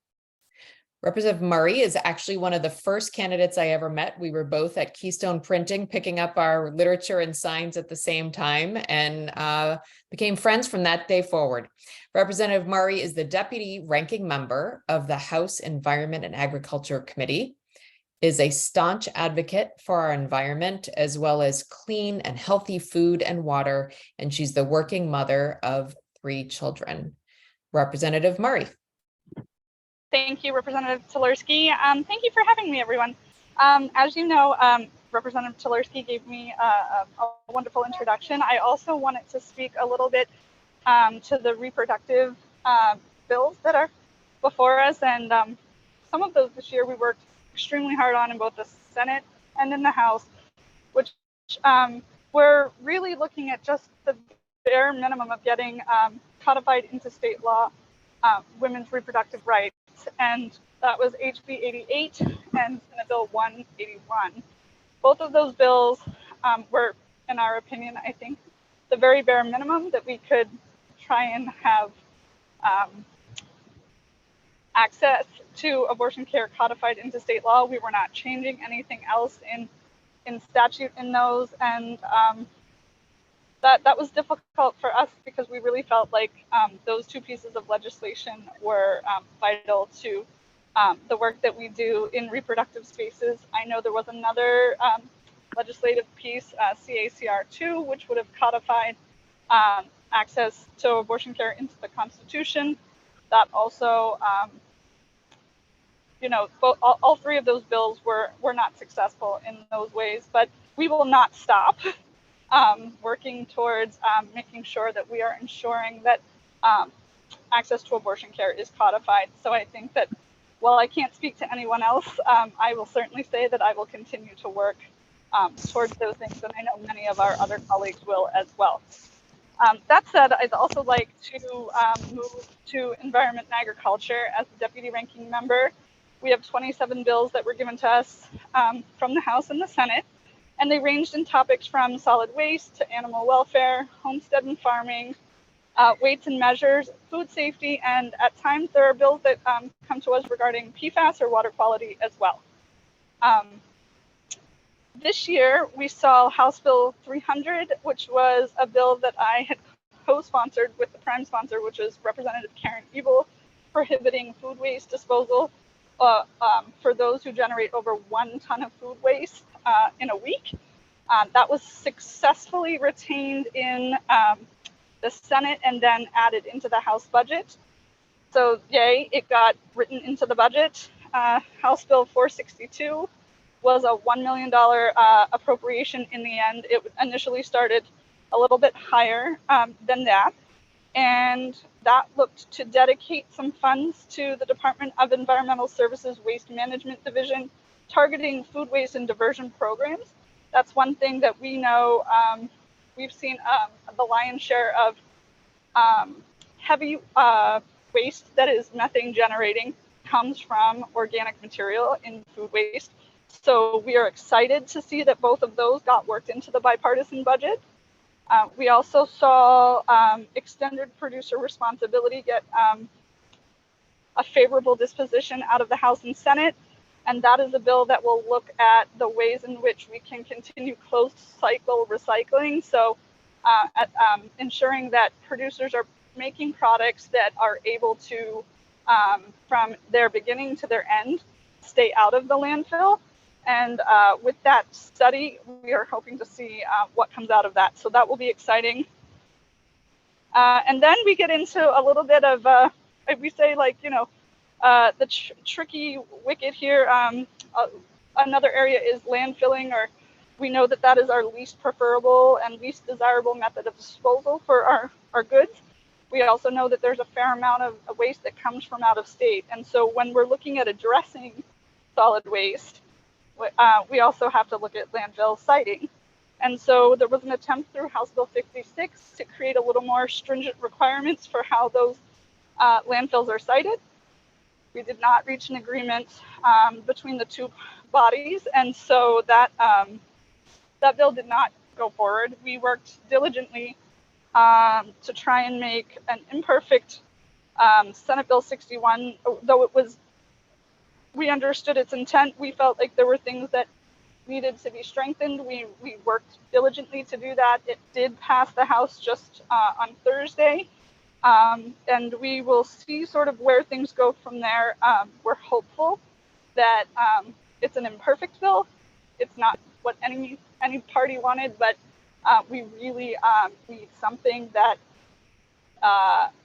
Representative Murray is actually one of the first candidates I ever met. We were both at Keystone Printing, picking up our literature and signs at the same time, and became friends from that day forward. Representative Murray is the deputy ranking member of the House Environment and Agriculture Committee, is a staunch advocate for our environment, as well as clean and healthy food and water, and she's the working mother of 3 children. Representative Murray. Thank you, Representative Telerski. Thank you for having me, everyone. As you know, Representative Telerski gave me a wonderful introduction. I also wanted to speak a little bit to the reproductive bills that are before us. And some of those this year we worked extremely hard on in both the Senate and in the House, which we're really looking at just the bare minimum of getting codified into state law women's reproductive rights. And that was HB 88 and Senate Bill 181. Both of those bills were, in our opinion, I think, the very bare minimum that we could try and have access to abortion care codified into state law. We were not changing anything else in statute in those, and that was difficult for us because we really felt like those 2 pieces of legislation were vital to the work that we do in reproductive spaces. I know there was another legislative piece, CACR 2, which would have codified access to abortion care into the Constitution. That also, all 3 of those bills were not successful in those ways, but we will not stop working towards making sure that we are ensuring that access to abortion care is codified. So I think that while I can't speak to anyone else, I will certainly say that I will continue to work towards those things, and I know many of our other colleagues will as well. That said, I'd also like to move to environment and agriculture. As the deputy ranking member, we have 27 bills that were given to us from the House and the Senate, and they ranged in topics from solid waste to animal welfare, homestead and farming, weights and measures, food safety, and at times there are bills that come to us regarding PFAS or water quality as well. This year, we saw House Bill 300, which was a bill that I had co-sponsored with the prime sponsor, which is Representative Karen Ebel, prohibiting food waste disposal for those who generate over 1 ton of food waste in a week. That was successfully retained in the Senate and then added into the House budget. So yay, it got written into the budget. House Bill 462 was a $1 million appropriation in the end. It initially started a little bit higher than that. And that looked to dedicate some funds to the Department of Environmental Services Waste Management Division, targeting food waste and diversion programs. That's one thing that we know. We've seen the lion's share of heavy waste that is methane generating comes from organic material in food waste. So we are excited to see that both of those got worked into the bipartisan budget. We also saw extended producer responsibility get a favorable disposition out of the House and Senate. And that is a bill that will look at the ways in which we can continue closed cycle recycling. So ensuring that producers are making products that are able to, from their beginning to their end, stay out of the landfill. And with that study, we are hoping to see what comes out of that. So that will be exciting. And then we get into a little bit of, we say like, the tricky wicket here. Another area is landfilling, or we know that that is our least preferable and least desirable method of disposal for our goods. We also know that there's a fair amount of waste that comes from out of state. And so when we're looking at addressing solid waste, we also have to look at landfill siting. And so there was an attempt through House Bill 56 to create a little more stringent requirements for how those landfills are sited. We did not reach an agreement between the 2 bodies, and so that bill did not go forward. We worked diligently to try and make an imperfect Senate Bill 61, though it was we understood its intent. We felt like there were things that needed to be strengthened. We worked diligently to do that. It did pass the House just on Thursday. And we will see sort of where things go from there. We're hopeful that it's an imperfect bill. It's not what any party wanted, but we really need something that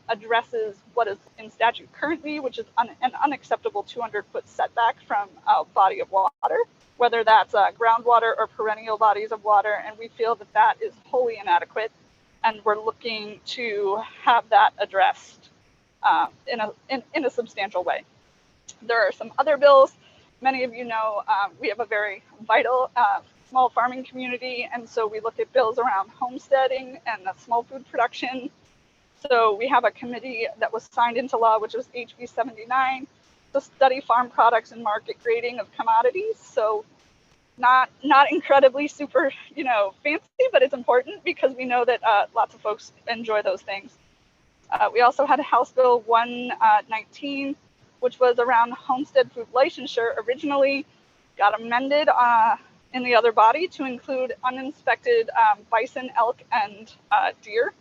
addresses what is in statute currently, which is an unacceptable 200-foot setback from a body of water, whether that's groundwater or perennial bodies of water. And we feel that that is wholly inadequate. And we're looking to have that addressed in a substantial way. There are some other bills. Many of you know we have a very vital small farming community, and so we look at bills around homesteading and small food production. So we have a committee that was signed into law, which was HB 79, to study farm products and market grading of commodities. So not incredibly super, fancy, but it's important because we know that lots of folks enjoy those things. We also had House Bill 119, which was around homestead food licensure. Originally got amended in the other body to include uninspected bison, elk, and deer,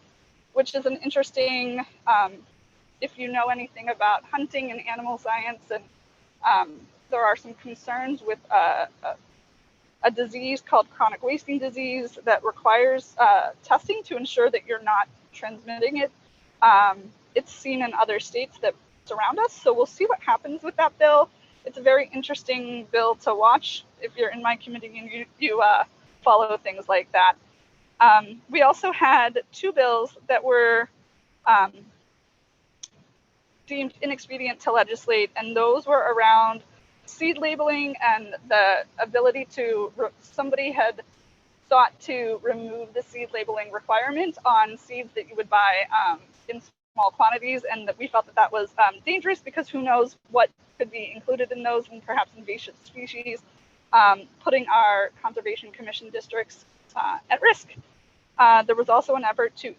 which is an interesting, if you know anything about hunting and animal science, and there are some concerns with a disease called chronic wasting disease that requires testing to ensure that you're not transmitting it. It's seen in other states that surround us, so we'll see what happens with that bill. It's a very interesting bill to watch if you're in my committee and you follow things like that. We also had two bills that were deemed inexpedient to legislate, and those were around seed labeling and the ability to, somebody had sought to remove the seed labeling requirement on seeds that you would buy in small quantities, and that we felt that that was dangerous because who knows what could be included in those, and perhaps invasive species, putting our Conservation Commission districts at risk. There was also an effort to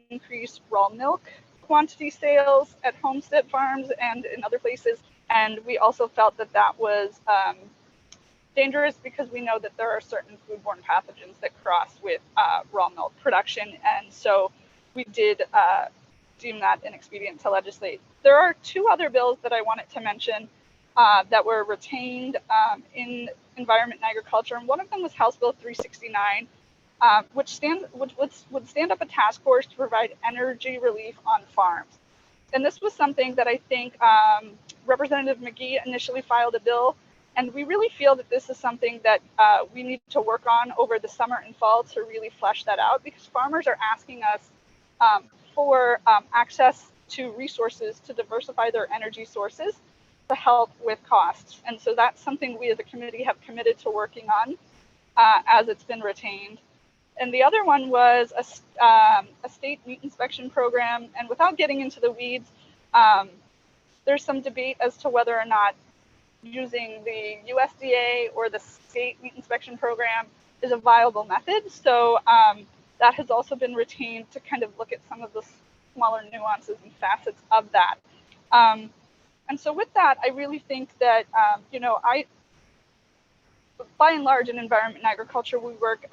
increase raw milk quantity sales at homestead farms and in other places. And we also felt that that was dangerous because we know that there are certain foodborne pathogens that cross with raw milk production. And so we did deem that inexpedient to legislate. There are two other bills that I wanted to mention that were retained in environment and agriculture. And one of them was House Bill 369. Which would stand up a task force to provide energy relief on farms. And this was something that I think Representative McGee initially filed a bill, and we really feel that this is something that we need to work on over the summer and fall to really flesh that out, because farmers are asking us for access to resources to diversify their energy sources to help with costs. And so that's something we as a committee have committed to working on as it's been retained. And the other one was a state meat inspection program. And without getting into the weeds, there's some debate as to whether or not using the USDA or the state meat inspection program is a viable method. So that has also been retained to kind of look at some of the smaller nuances and facets of that. And so with that, I really think that, by and large, in environment and agriculture, we work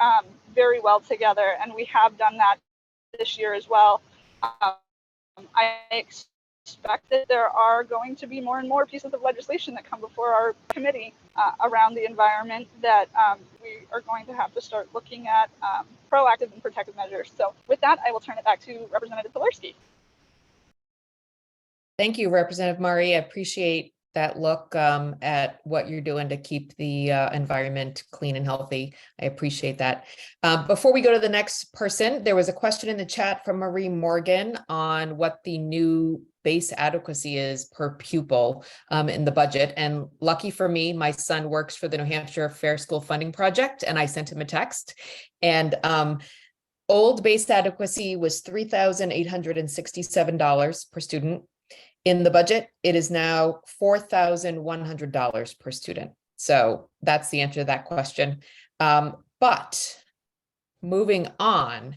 very well together, and we have done that this year as well. I expect that there are going to be more and more pieces of legislation that come before our committee around the environment that we are going to have to start looking at proactive and protective measures. So with that, I will turn it back to Representative Telerski. Thank you, Representative Murray. I appreciate that look at what you're doing to keep the environment clean and healthy. I appreciate that. Before we go to the next person, there was a question in the chat from Marie Morgan on what the new base adequacy is per pupil in the budget. And lucky for me, my son works for the New Hampshire Fair School Funding Project, and I sent him a text. And old base adequacy was $3,867 per student. In the budget, it is now $4,100 per student. So that's the answer to that question. But moving on,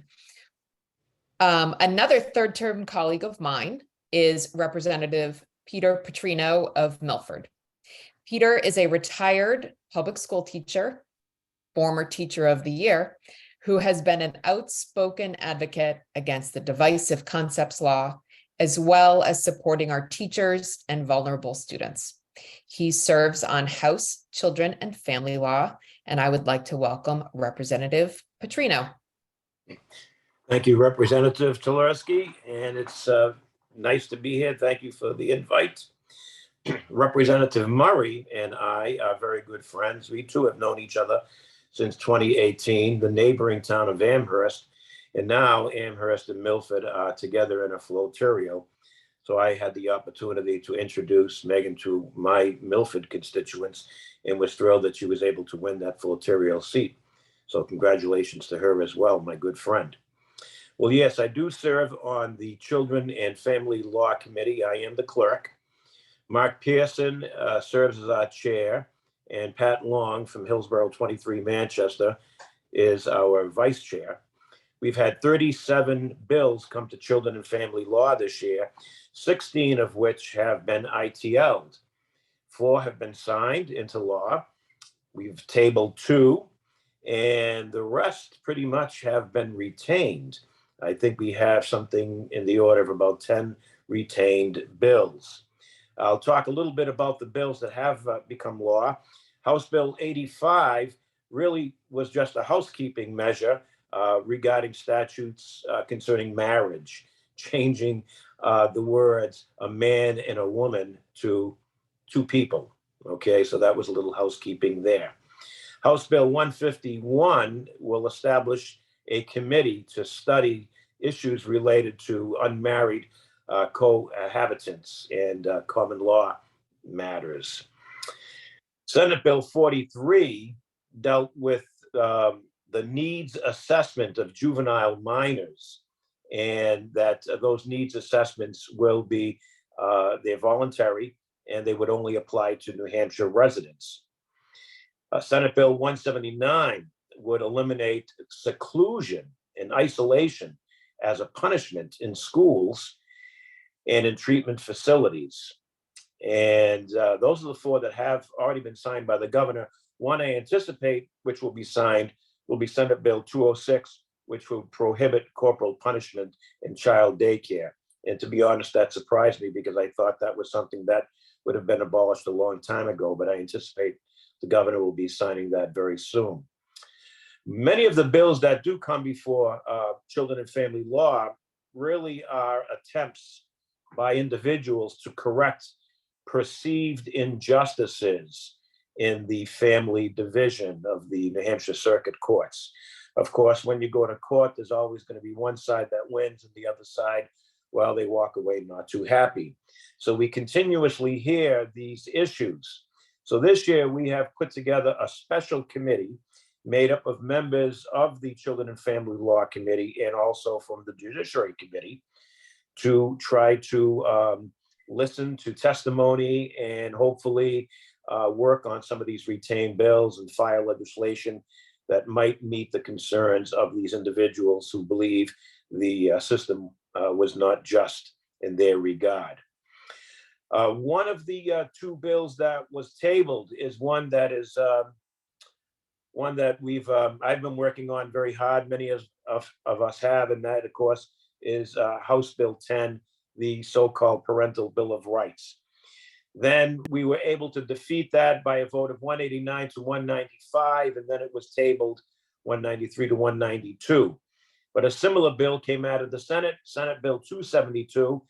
another third-term colleague of mine is Representative Petrigno of Milford. Peter is a retired public school teacher, former Teacher of the Year, who has been an outspoken advocate against the divisive concepts law, as well as supporting our teachers and vulnerable students. He serves on House, Children, and Family Law, and I would like to welcome Representative Petrigno. Thank you, Representative Telerski, and it's nice to be here. Thank you for the invite. Representative Murray and I are very good friends. We too have known each other since 2018, the neighboring town of Amherst, and now Amherst and Milford are together in a floterio. So I had the opportunity to introduce Megan to my Milford constituents and was thrilled that she was able to win that floterio seat. So congratulations to her as well, my good friend. Well, yes, I do serve on the Children and Family Law Committee. I am the clerk. Mark Pearson serves as our chair, and Pat Long from Hillsborough 23 Manchester is our vice chair. We've had 37 bills come to Children and Family Law this year, 16 of which have been ITL'd. 4 have been signed into law. We've tabled 2, and the rest pretty much have been retained. I think we have something in the order of about 10 retained bills. I'll talk a little bit about the bills that have become law. House Bill 85 really was just a housekeeping measure regarding statutes concerning marriage, changing the words a man and a woman to 2 people. Okay, so that was a little housekeeping there. House Bill 151 will establish a committee to study issues related to unmarried cohabitants and common law matters. Senate Bill 43 dealt with the needs assessment of juvenile minors, and that those needs assessments will be, they're voluntary, and they would only apply to New Hampshire residents. Senate Bill 179 would eliminate seclusion and isolation as a punishment in schools and in treatment facilities. And those are the 4 that have already been signed by the governor. One I anticipate, which will be signed, will be Senate Bill 206, which will prohibit corporal punishment in child daycare. And to be honest, that surprised me because I thought that was something that would have been abolished a long time ago, but I anticipate the governor will be signing that very soon. Many of the bills that do come before Children and Family Law really are attempts by individuals to correct perceived injustices in the family division of the New Hampshire Circuit Courts. Of course, when you go to court, there's always going to be one side that wins and the other side, well, they walk away not too happy. So we continuously hear these issues. So this year we have put together a special committee made up of members of the Children and Family Law Committee and also from the Judiciary Committee to try to listen to testimony and hopefully work on some of these retained bills and file legislation that might meet the concerns of these individuals who believe the system was not just in their regard. One of the 2 bills that was tabled is one that is one that I've been working on very hard. Many of us have, and that, of course, is House Bill 10, the so-called Parental Bill of Rights. Then we were able to defeat that by a vote of 189 to 195, and then it was tabled 193 to 192. But a similar bill came out of the Senate, Senate Bill 272,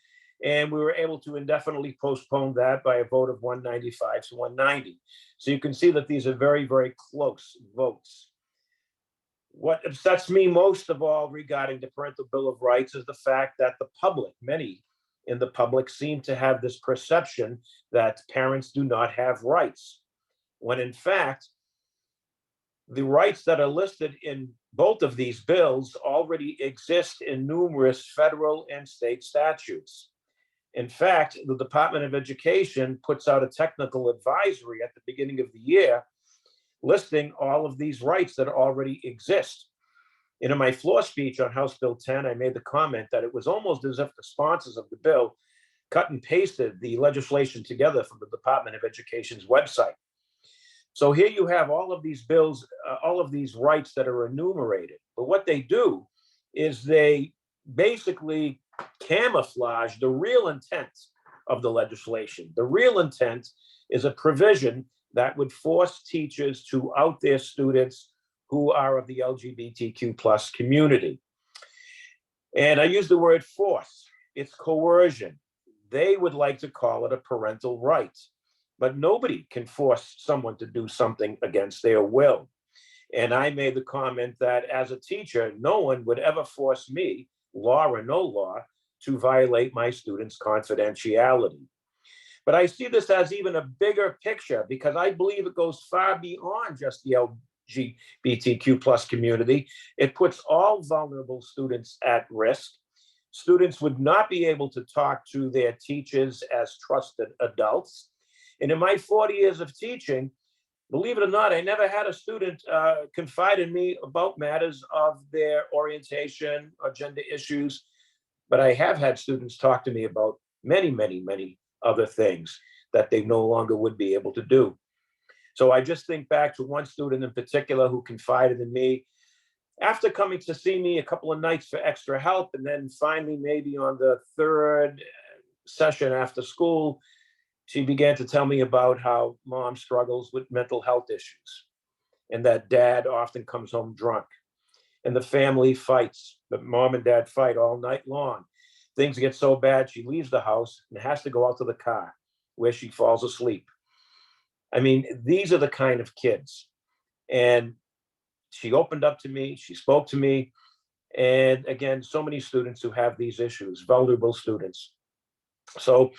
and we were able to indefinitely postpone that by a vote of 195 to 190. So you can see that these are very, very close votes. What upsets me most of all regarding the Parental Bill of Rights is the fact that the public, many in the public, seem to have this perception that parents do not have rights, when in fact, the rights that are listed in both of these bills already exist in numerous federal and state statutes. In fact, the Department of Education puts out a technical advisory at the beginning of the year listing all of these rights that already exist. And in my floor speech on House Bill 10, I made the comment that it was almost as if the sponsors of the bill cut and pasted the legislation together from the Department of Education's website. So here you have all of these bills, all of these rights that are enumerated. But what they do is they basically camouflage the real intent of the legislation. The real intent is a provision that would force teachers to out their students who are of the LGBTQ plus community. And I use the word force. It's coercion. They would like to call it a parental right, but nobody can force someone to do something against their will. And I made the comment that as a teacher, no one would ever force me, law or no law, to violate my students' confidentiality. But I see this as even a bigger picture because I believe it goes far beyond just the LGBTQ plus community. It puts all vulnerable students at risk. Students would not be able to talk to their teachers as trusted adults. And in my 40 years of teaching, believe it or not, I never had a student confide in me about matters of their orientation or gender issues, but I have had students talk to me about many, many, many other things that they no longer would be able to do. So I just think back to one student in particular who confided in me after coming to see me a couple of nights for extra help, and then finally maybe on the third session after school, she began to tell me about how mom struggles with mental health issues and that dad often comes home drunk and the family fights, but mom and dad fight all night long. Things get so bad, she leaves the house and has to go out to the car where she falls asleep. I mean, these are the kind of kids. And she opened up to me, she spoke to me. And again, so many students who have these issues, vulnerable students. So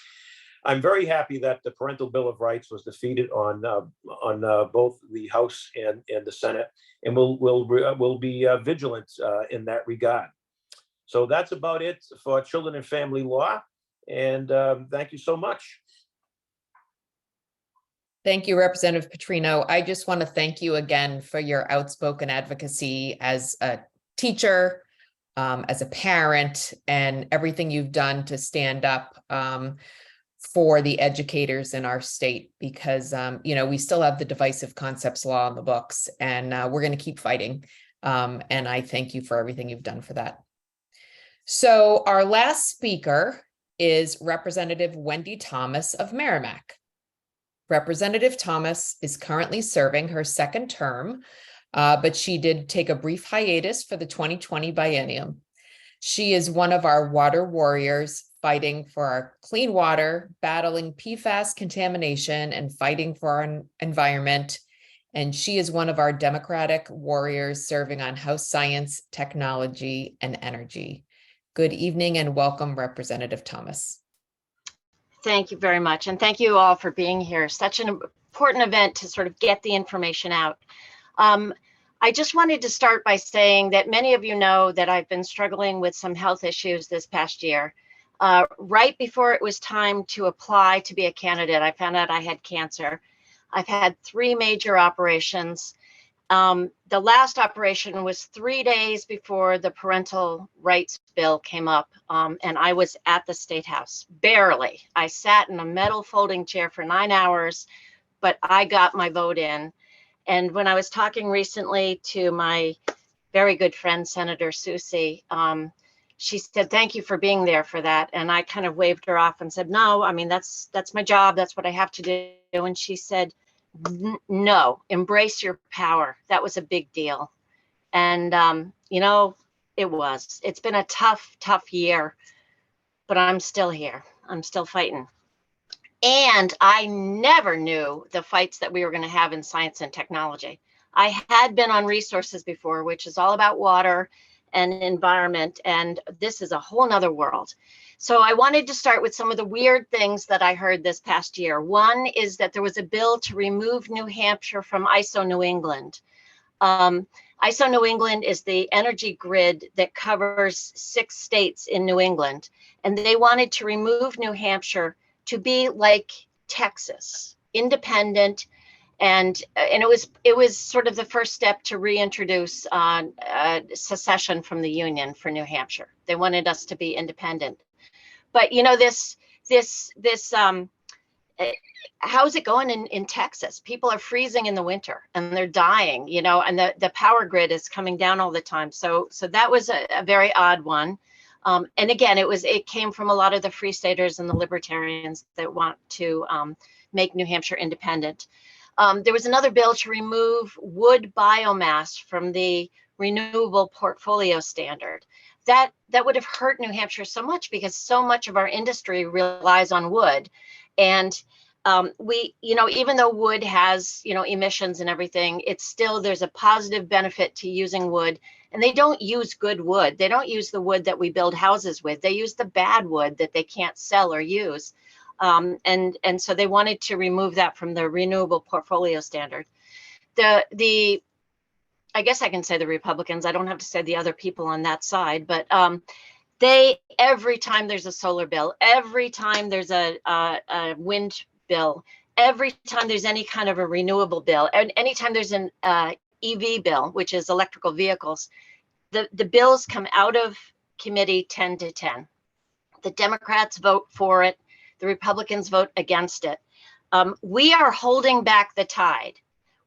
I'm very happy that the Parental Bill of Rights was defeated on both the House and the Senate, and we'll be vigilant in that regard. So that's about it for children and family law, and thank you so much. Thank you, Representative Petrigno. I just want to thank you again for your outspoken advocacy as a teacher, as a parent, and everything you've done to stand up for the educators in our state, because we still have the divisive concepts law on the books, and we're going to keep fighting. And I thank you for everything you've done for that. So our last speaker is Representative Wendy Thomas of Merrimack. Representative Thomas is currently serving her second term, but she did take a brief hiatus for the 2020 biennium. She is one of our water warriors, fighting for our clean water, battling PFAS contamination, and fighting for our environment. And she is one of our Democratic warriors serving on House Science, Technology, and Energy. Good evening and welcome, Representative Thomas. Thank you very much. And thank you all for being here. Such an important event to sort of get the information out. I just wanted to start by saying that many of you know that I've been struggling with some health issues this past year. Right before it was time to apply to be a candidate, I found out I had cancer. I've had 3 major operations. The last operation was 3 days before the parental rights bill came up, and I was at the State House, barely. I sat in a metal folding chair for 9 hours, but I got my vote in. And when I was talking recently to my very good friend, Senator Soucy, she said, thank you for being there for that. And I kind of waved her off and said, no, I mean, that's my job. That's what I have to do. And she said, no, embrace your power. That was a big deal. And, it's been a tough year, but I'm still here. I'm still fighting. And I never knew the fights that we were going to have in science and technology. I had been on resources before, which is all about water and environment. And this is a whole nother world. So I wanted to start with some of the weird things that I heard this past year. One is that there was a bill to remove New Hampshire from ISO New England. ISO New England is the energy grid that covers 6 states in New England. And they wanted to remove New Hampshire to be like Texas, independent. And it was sort of the first step to reintroduce secession from the Union for New Hampshire. They wanted us to be independent. But this how's it going in Texas? People are freezing in the winter and they're dying, you know, and the power grid is coming down all the time. So that was a very odd one. And again, it came from a lot of the free staters and the libertarians that want to make New Hampshire independent. There was another bill to remove wood biomass from the renewable portfolio standard. That would have hurt New Hampshire so much because so much of our industry relies on wood. And we, you know, even though wood has, you know, emissions and everything, it's still, there's a positive benefit to using wood. And they don't use good wood. They don't use the wood that we build houses with. They use the bad wood that they can't sell or use. And so they wanted to remove that from the renewable portfolio standard. I guess I can say the Republicans, I don't have to say the other people on that side, but every time there's a solar bill, every time there's a wind bill, every time there's any kind of a renewable bill, and anytime there's an EV bill, which is electrical vehicles, the bills come out of committee 10-10. The Democrats vote for it. The Republicans vote against it. We are holding back the tide.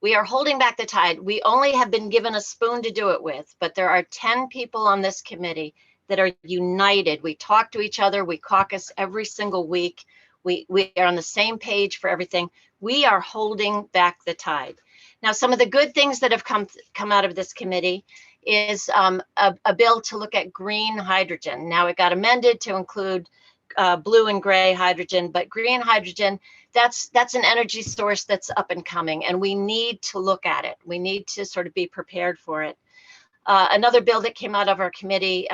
We are holding back the tide. We only have been given a spoon to do it with, but there are 10 people on this committee that are united. We talk to each other. We caucus every single week. We are on the same page for everything. We are holding back the tide. Now, some of the good things that have come out of this committee is a bill to look at green hydrogen. Now, it got amended to include blue and gray hydrogen, but green hydrogen, that's an energy source that's up and coming, and we need to look at it. We need to sort of be prepared for it. Another bill that came out of our committee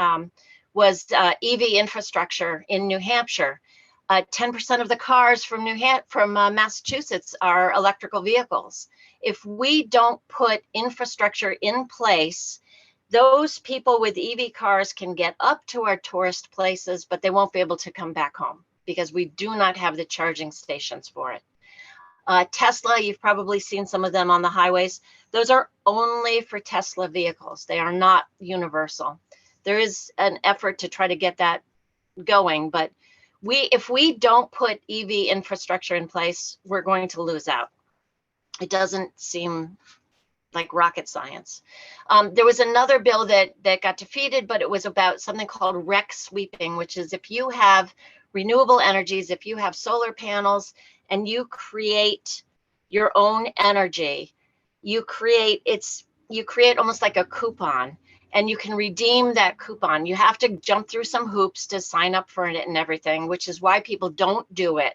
was EV infrastructure in New Hampshire. 10% of the cars from Massachusetts are electrical vehicles. If we don't put infrastructure in place, those people with EV cars can get up to our tourist places, but they won't be able to come back home because we do not have the charging stations for it. Tesla, you've probably seen some of them on the highways. Those are only for Tesla vehicles. They are not universal. There is an effort to try to get that going, but if we don't put EV infrastructure in place, we're going to lose out. It doesn't seem like rocket science. There was another bill that got defeated, but it was about something called REC sweeping, which is if you have renewable energies, if you have solar panels and you create your own energy, you create almost like a coupon, and you can redeem that coupon. You have to jump through some hoops to sign up for it and everything, which is why people don't do it.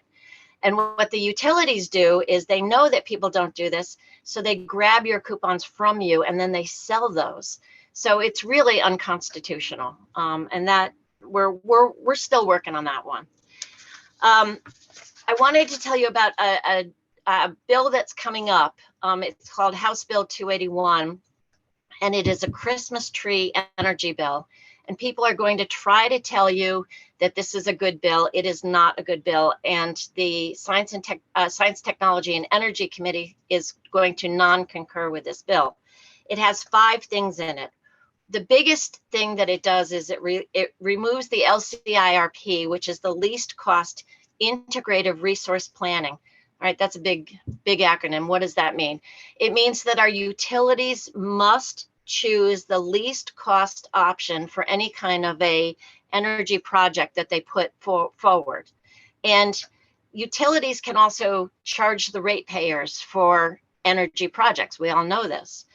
And what the utilities do is they know that people don't do this, so they grab your coupons from you and then they sell those. So it's really unconstitutional, and that we're still working on that one. I wanted to tell you about a bill that's coming up. It's called House Bill 281, and it is a Christmas tree energy bill. And people are going to try to tell you that this is a good bill. It is not a good bill. And the Science, Technology, and Energy Committee is going to non-concur with this bill. It has 5 things in it. The biggest thing that it does is it removes the LCIRP, which is the least cost integrative resource planning. All right, that's a big acronym. What does that mean? It means that our utilities must choose the least cost option for any kind of a energy project that they put forward. And utilities can also charge the ratepayers for energy projects. We all know this.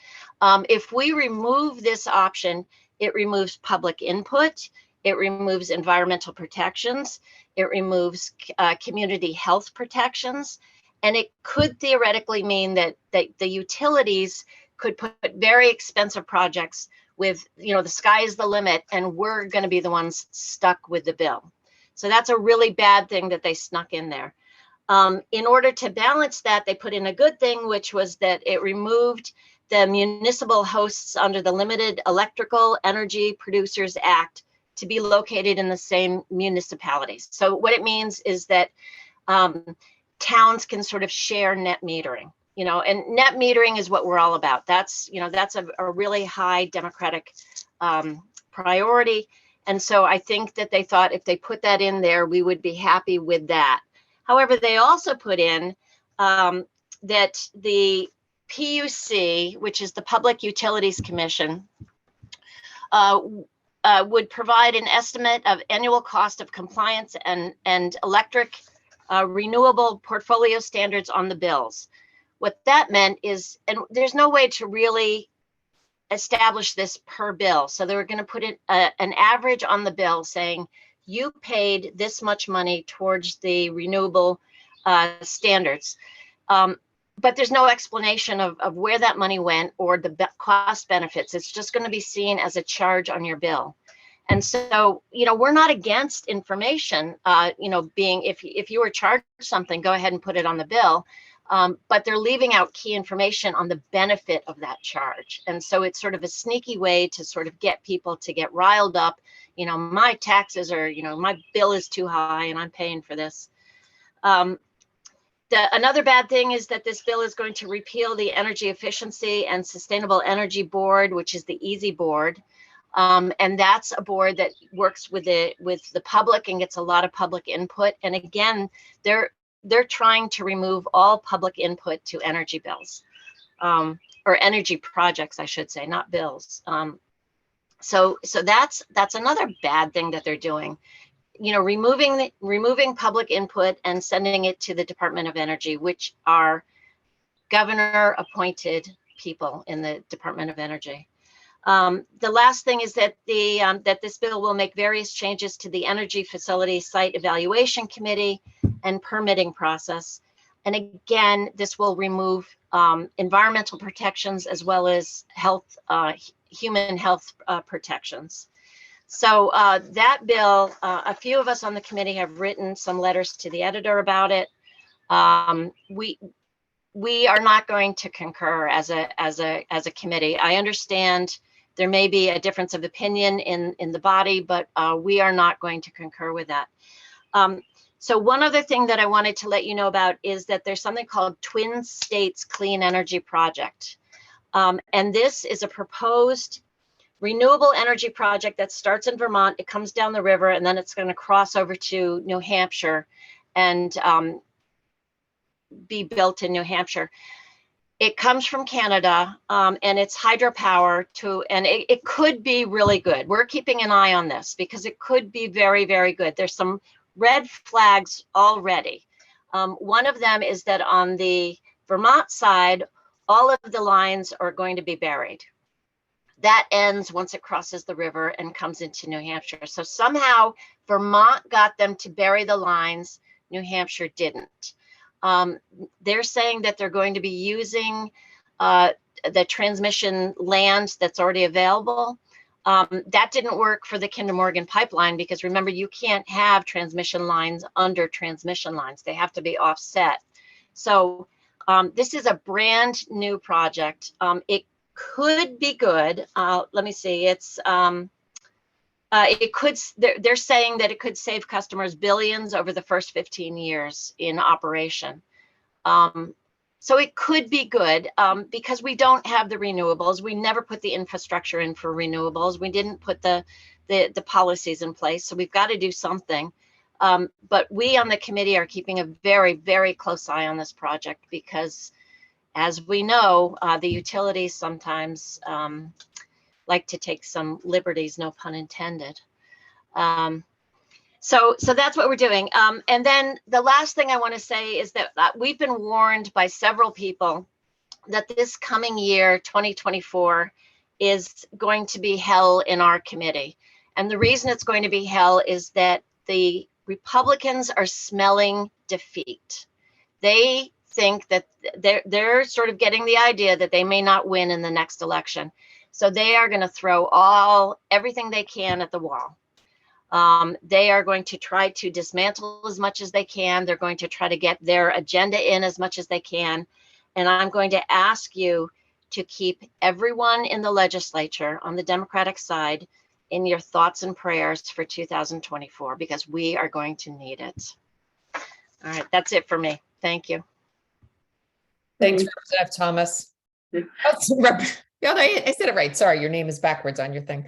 If we remove this option, it removes public input, it removes environmental protections, it removes community health protections, and it could theoretically mean that the utilities could put very expensive projects with, you know, the sky is the limit, and we're going to be the ones stuck with the bill. So that's a really bad thing that they snuck in there. In order to balance that, they put in a good thing, which was that it removed the municipal hosts under the Limited Electrical Energy Producers Act to be located in the same municipalities. So what it means is that towns can sort of share net metering. You know, and net metering is what we're all about. That's, you know, that's a really high democratic priority. And so I think that they thought if they put that in there, we would be happy with that. However, they also put in that the PUC, which is the Public Utilities Commission, would provide an estimate of annual cost of compliance and electric renewable portfolio standards on the bills. What that meant is, and there's no way to really establish this per bill. So they were going to put in an average on the bill saying, you paid this much money towards the renewable standards. But there's no explanation of where that money went or the cost benefits. It's just going to be seen as a charge on your bill. And so, we're not against information, being, if you were charged something, go ahead and put it on the bill. But they're leaving out key information on the benefit of that charge. And so it's sort of a sneaky way to sort of get people to get riled up. My taxes are, my bill is too high and I'm paying for this. Another bad thing is that this bill is going to repeal the Energy Efficiency and Sustainable Energy Board, which is the EASY board. And that's a board that works with the public and gets a lot of public input. And again, they're trying to remove all public input to energy bills, or energy projects, I should say, not bills. So that's another bad thing that they're doing. Removing public input and sending it to the Department of Energy, which are governor appointed people in the Department of Energy. The last thing is that that this bill will make various changes to the Energy Facility Site Evaluation Committee and permitting process. And again, this will remove environmental protections as well as human health protections. So that bill, a few of us on the committee have written some letters to the editor about it. We are not going to concur as a committee. I understand there may be a difference of opinion in the body, but we are not going to concur with that. So one other thing that I wanted to let you know about is that there's something called Twin States Clean Energy Project. And this is a proposed renewable energy project that starts in Vermont. It comes down the river and then it's going to cross over to New Hampshire and be built in New Hampshire. It comes from Canada and it's hydropower and it could be really good. We're keeping an eye on this because it could be very, very good. There's some red flags already. One of them is that on the Vermont side, all of the lines are going to be buried. That ends once it crosses the river and comes into New Hampshire. So somehow Vermont got them to bury the lines, New Hampshire didn't. They're saying that they're going to be using the transmission land that's already available. That didn't work for the Kinder Morgan pipeline because remember, you can't have transmission lines under transmission lines. They have to be offset. So this is a brand new project. It could be good. Let me see. They're saying that it could save customers billions over the first 15 years in operation. So it could be good because we don't have the renewables. We never put the infrastructure in for renewables. We didn't put the policies in place. So we've got to do something. But we on the committee are keeping a very, very close eye on this project because as we know, the utilities sometimes like to take some liberties, no pun intended. So that's what we're doing. And then the last thing I want to say is that we've been warned by several people that this coming year, 2024, is going to be hell in our committee. And the reason it's going to be hell is that the Republicans are smelling defeat. They think that they're sort of getting the idea that they may not win in the next election. So they are going to throw everything they can at the wall. They are going to try to dismantle as much as they can. They're going to try to get their agenda in as much as they can. And I'm going to ask you to keep everyone in the legislature on the Democratic side in your thoughts and prayers for 2024, because we are going to need it. All right, that's it for me. Thank you. Thanks, Representative Thomas. Yeah, I said it right. Sorry, your name is backwards on your thing.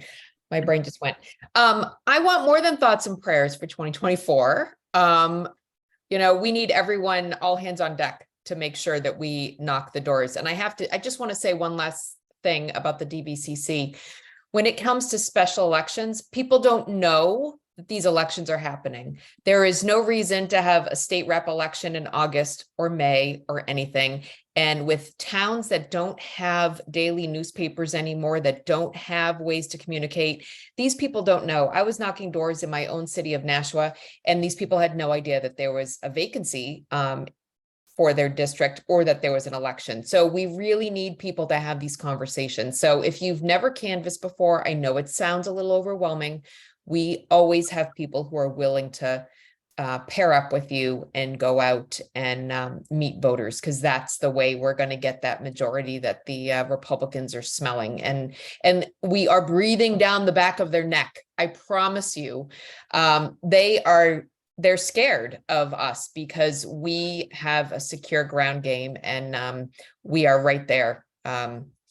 My brain just went. I want more than thoughts and prayers for 2024. We need everyone, all hands on deck to make sure that we knock the doors. And I just want to say one last thing about the DBCC. When it comes to special elections, people don't know that these elections are happening. There is no reason to have a state rep election in August or May or anything. And with towns that don't have daily newspapers anymore, that don't have ways to communicate, these people don't know. I was knocking doors in my own city of Nashua, and these people had no idea that there was a vacancy for their district or that there was an election. So we really need people to have these conversations. So if you've never canvassed before, I know it sounds a little overwhelming. We always have people who are willing to pair up with you and go out and meet voters, because that's the way we're going to get that majority that the Republicans are smelling. And we are breathing down the back of their neck. I promise you, they're scared of us because we have a secure ground game, and we are right there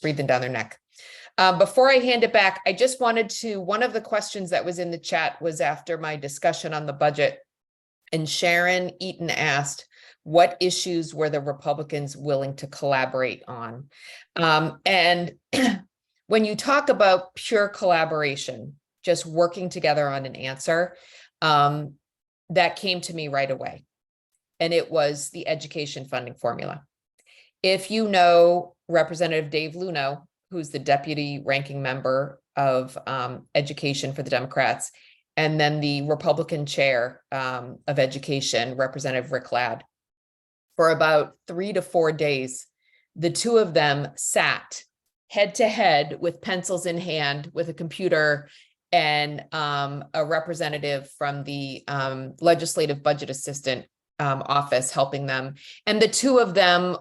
breathing down their neck. Before I hand it back, I just wanted to, one of the questions that was in the chat was after my discussion on the budget, and Sharon Eaton asked, what issues were the Republicans willing to collaborate on? And when you talk about pure collaboration, just working together on an answer, that came to me right away. And it was the education funding formula. If you know Representative Dave Luno, who's the deputy ranking member of education for the Democrats, and then the Republican chair of education, Representative Rick Ladd, for about 3 to 4 days, the two of them sat head to head with pencils in hand with a computer and a representative from the legislative budget assistant office helping them. And the two of them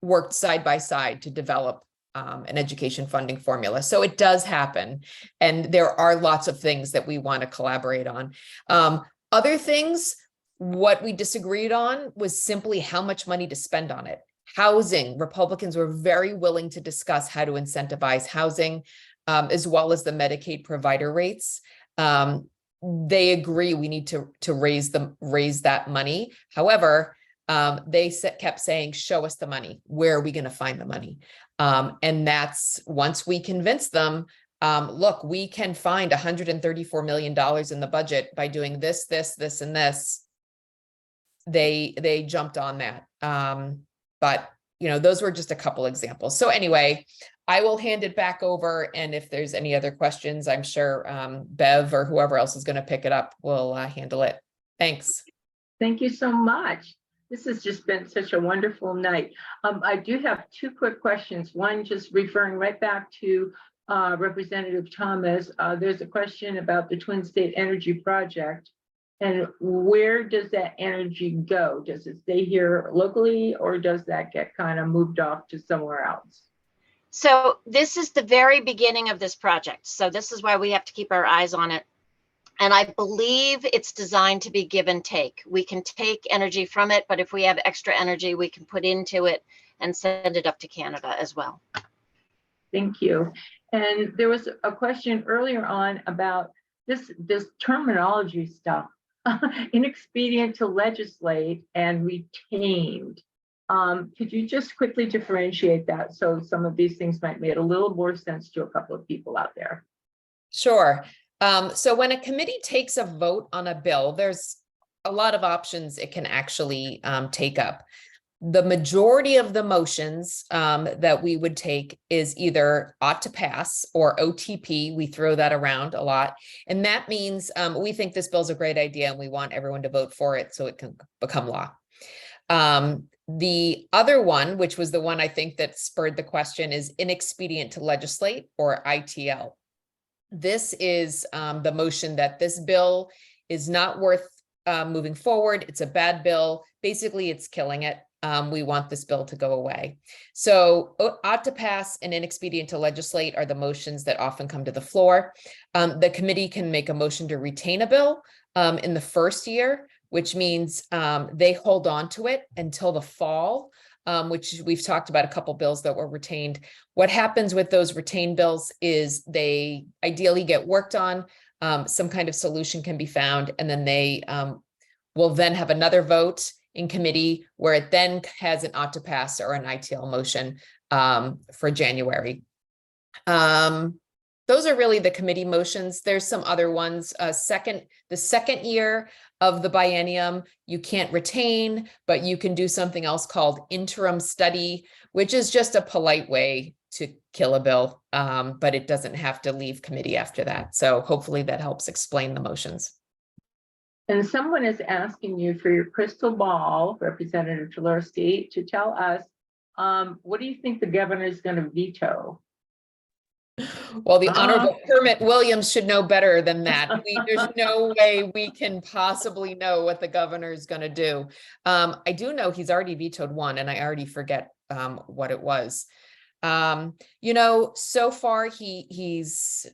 worked side by side to develop an education funding formula. So it does happen. And there are lots of things that we want to collaborate on. Other things, what we disagreed on was simply how much money to spend on it. Housing, Republicans were very willing to discuss how to incentivize housing, as well as the Medicaid provider rates. They agree we need to raise that money. However, they kept saying, show us the money. Where are we going to find the money? And that's, once we convince them, look, we can find $134 million in the budget by doing this, and this. They jumped on that. But those were just a couple examples. So anyway, I will hand it back over. And if there's any other questions, I'm sure Bev or whoever else is going to pick it up will handle it. Thanks. Thank you so much. This has just been such a wonderful night. I do have 2 quick questions. One, just referring right back to Representative Thomas. There's a question about the Twin State Energy Project. And where does that energy go? Does it stay here locally, or does that get kind of moved off to somewhere else? So this is the very beginning of this project. So this is why we have to keep our eyes on it. And I believe it's designed to be give and take. We can take energy from it, but if we have extra energy, we can put into it and send it up to Canada as well. Thank you. And there was a question earlier on about this terminology stuff. Inexpedient to legislate and retained. Could you just quickly differentiate that so some of these things might make a little more sense to a couple of people out there? Sure. So when a committee takes a vote on a bill, there's a lot of options it can actually take up. The majority of the motions that we would take is either ought to pass or OTP. We throw that around a lot. And that means we think this bill is a great idea and we want everyone to vote for it so it can become law. The other one, which was the one I think that spurred the question, is inexpedient to legislate, or ITL. This is the motion that this bill is not worth moving forward. It's a bad bill. Basically, it's killing it. We want this bill to go away. So ought to pass and inexpedient to legislate are the motions that often come to the floor. The committee can make a motion to retain a bill in the first year, which means they hold on to it until the fall which we've talked about a couple bills that were retained. What happens with those retained bills is they ideally get worked on, some kind of solution can be found, and then they will then have another vote in committee where it then has an ought to pass or an ITL motion for January. Those are really the committee motions. There's some other ones. The second year of the biennium, you can't retain, but you can do something else called interim study, which is just a polite way to kill a bill, but it doesn't have to leave committee after that. So hopefully that helps explain the motions. And someone is asking you for your crystal ball, Representative Telerski, to tell us, what do you think the governor is going to veto? Well, the Honorable Kermit Williams should know better than that. There's no way we can possibly know what the governor is going to do. I do know he's already vetoed one, and I already forget what it was. You know, so far he's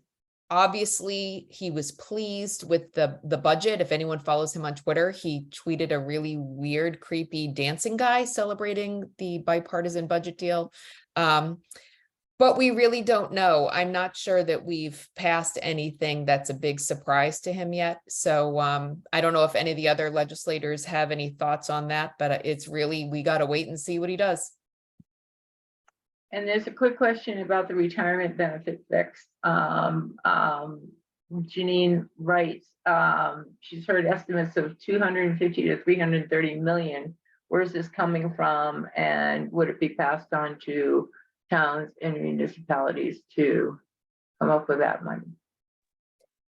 obviously he was pleased with the budget. If anyone follows him on Twitter, he tweeted a really weird, creepy dancing guy celebrating the bipartisan budget deal. But we really don't know. I'm not sure that we've passed anything that's a big surprise to him yet. So I don't know if any of the other legislators have any thoughts on that, but it's really, we got to wait and see what he does. And there's a quick question about the retirement benefit fix. Janine writes, she's heard estimates of 250 to 330 million. Where's this coming from? And would it be passed on to towns and municipalities to come up with that money?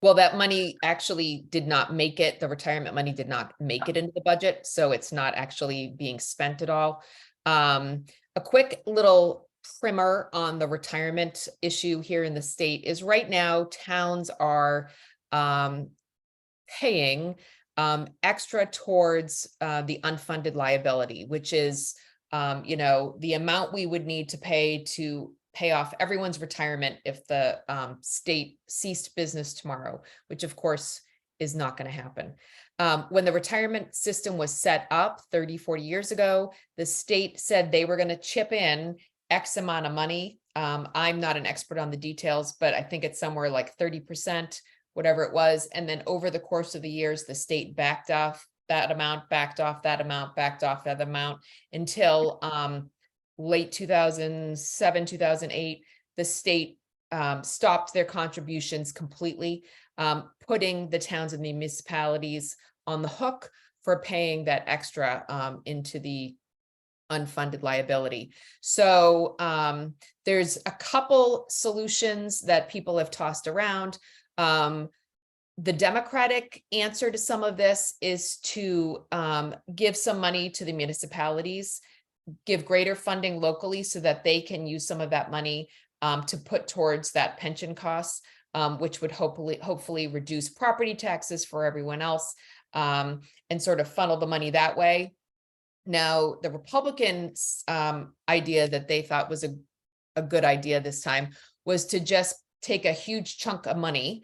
Well, that money actually did not make it. The retirement money did not make it into the budget. So it's not actually being spent at all. A quick little primer on the retirement issue here in the state is right now towns are paying extra towards the unfunded liability, which is you know, the amount we would need to pay off everyone's retirement if the state ceased business tomorrow, which of course is not going to happen. When the retirement system was set up 30, 40 years ago, the state said they were going to chip in X amount of money. I'm not an expert on the details, but I think it's somewhere like 30%, whatever it was. And then over the course of the years, the state backed off that amount, backed off that amount, backed off that amount until late 2007, 2008, the state stopped their contributions completely, putting the towns and the municipalities on the hook for paying that extra into the unfunded liability. So there's a couple solutions that people have tossed around. The Democratic answer to some of this is to give some money to the municipalities, give greater funding locally so that they can use some of that money to put towards that pension costs, which would hopefully reduce property taxes for everyone else, and sort of funnel the money that way. Now, the Republicans' idea that they thought was a good idea this time was to just take a huge chunk of money,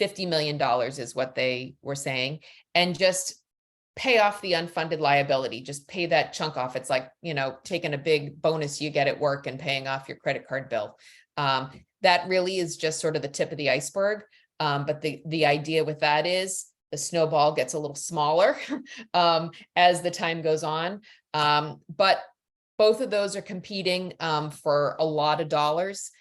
$50 million is what they were saying, and just pay off the unfunded liability, just pay that chunk off. It's like, you know, taking a big bonus you get at work and paying off your credit card bill. That really is just sort of the tip of the iceberg. But the idea with that is the snowball gets a little smaller as the time goes on. But both of those are competing for a lot of dollars.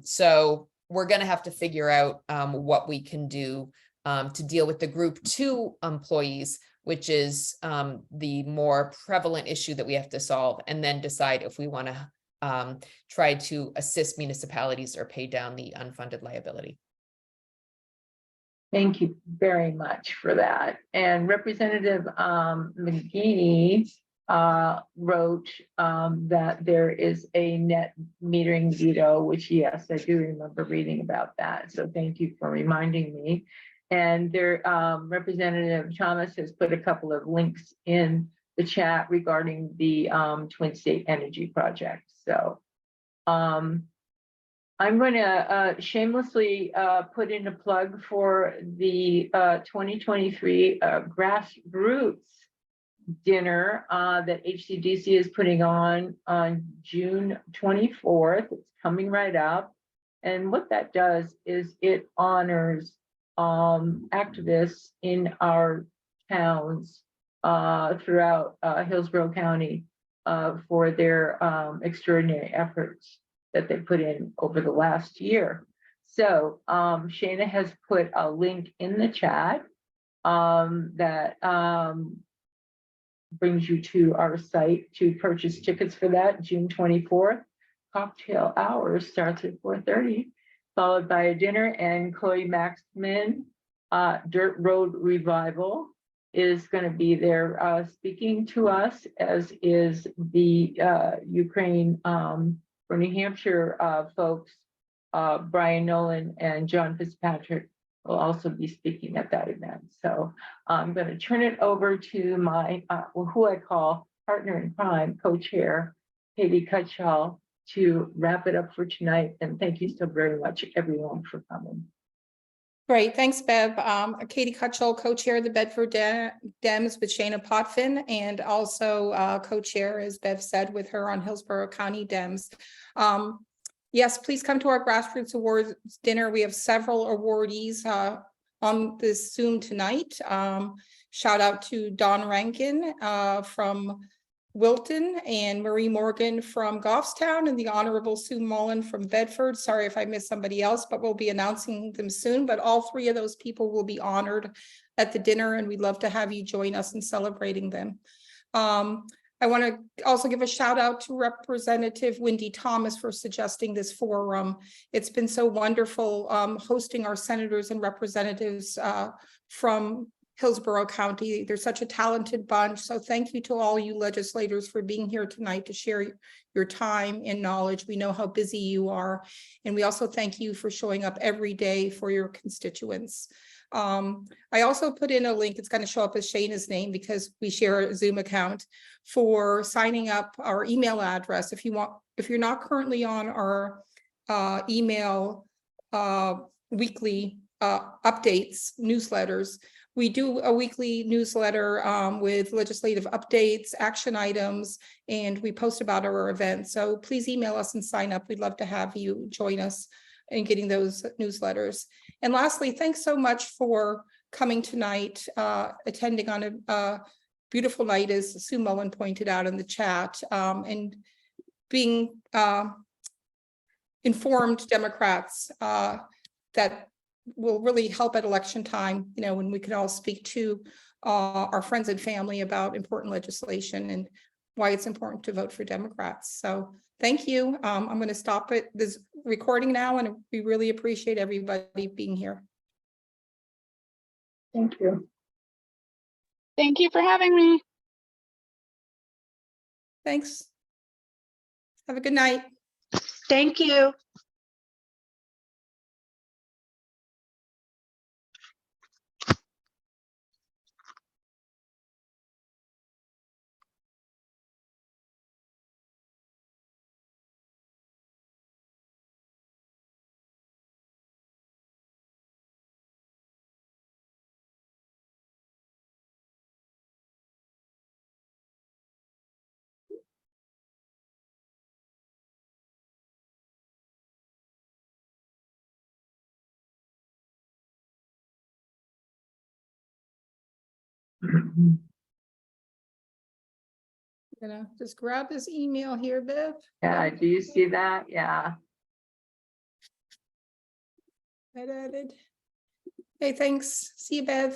So we're going to have to figure out what we can do to deal with the group 2 employees, which is the more prevalent issue that we have to solve, and then decide if we want to try to assist municipalities or pay down the unfunded liability. Thank you very much for that. And Representative McGee wrote that there is a net metering veto, which yes, I do remember reading about that. So thank you for reminding me. And there, Representative Thomas has put a couple of links in the chat regarding the Twin State Energy Project. So I'm going to shamelessly put in a plug for the 2023 grassroots dinner that HCDC is putting on June 24th. It's coming right up. And what that does is it honors activists in our towns throughout Hillsborough County for their extraordinary efforts that they put in over the last year. So Shana has put a link in the chat that brings you to our site to purchase tickets for that, June 24th. Cocktail hour starts at 4:30, followed by a dinner, and Chloe Maxman, Dirt Road Revival, is going to be there speaking to us, as is the Ukraine for New Hampshire folks, Brian Nolan and John Fitzpatrick will also be speaking at that event. So I'm going to turn it over to my, who I call partner in crime, co-chair, Katie Cutshall, to wrap it up for tonight. And thank you so very much, everyone, for coming. Great, thanks, Bev. Katie Cutshall, co-chair of the Bedford Dems with Shana Potvin, and also co-chair, as Bev said, with her on Hillsborough County Dems. Yes, please come to our Grassroots Awards dinner. We have several awardees on this Zoom tonight. Shout out to Don Rankin from Wilton and Marie Morgan from Goffstown and the Honorable Sue Mullen from Bedford. Sorry if I missed somebody else, but we'll be announcing them soon. But all three of those people will be honored at the dinner, and we'd love to have you join us in celebrating them. I want to also give a shout out to Representative Wendy Thomas for suggesting this forum. It's been so wonderful hosting our senators and representatives from Hillsborough County. They're such a talented bunch. So thank you to all you legislators for being here tonight to share your time and knowledge. We know how busy you are. And we also thank you for showing up every day for your constituents. I also put in a link, it's going to show up as Shana's name because we share a Zoom account, for signing up our email address. If you're not currently on our email weekly updates, newsletters, we do a weekly newsletter with legislative updates, action items, and we post about our events. So please email us and sign up. We'd love to have you join us in getting those newsletters. And lastly, thanks so much for coming tonight, attending on a beautiful night, as Sue Mullen pointed out in the chat, and being informed Democrats that will really help at election time, you know, when we can all speak to our friends and family about important legislation and why it's important to vote for Democrats. So thank you. I'm going to stop this recording now, and we really appreciate everybody being here. Thank you. Thank you for having me. Thanks. Have a good night. Thank you. I'm gonna just grab this email here, Bev. Yeah, do you see that? Yeah. That added. Hey, thanks. See you, Bev.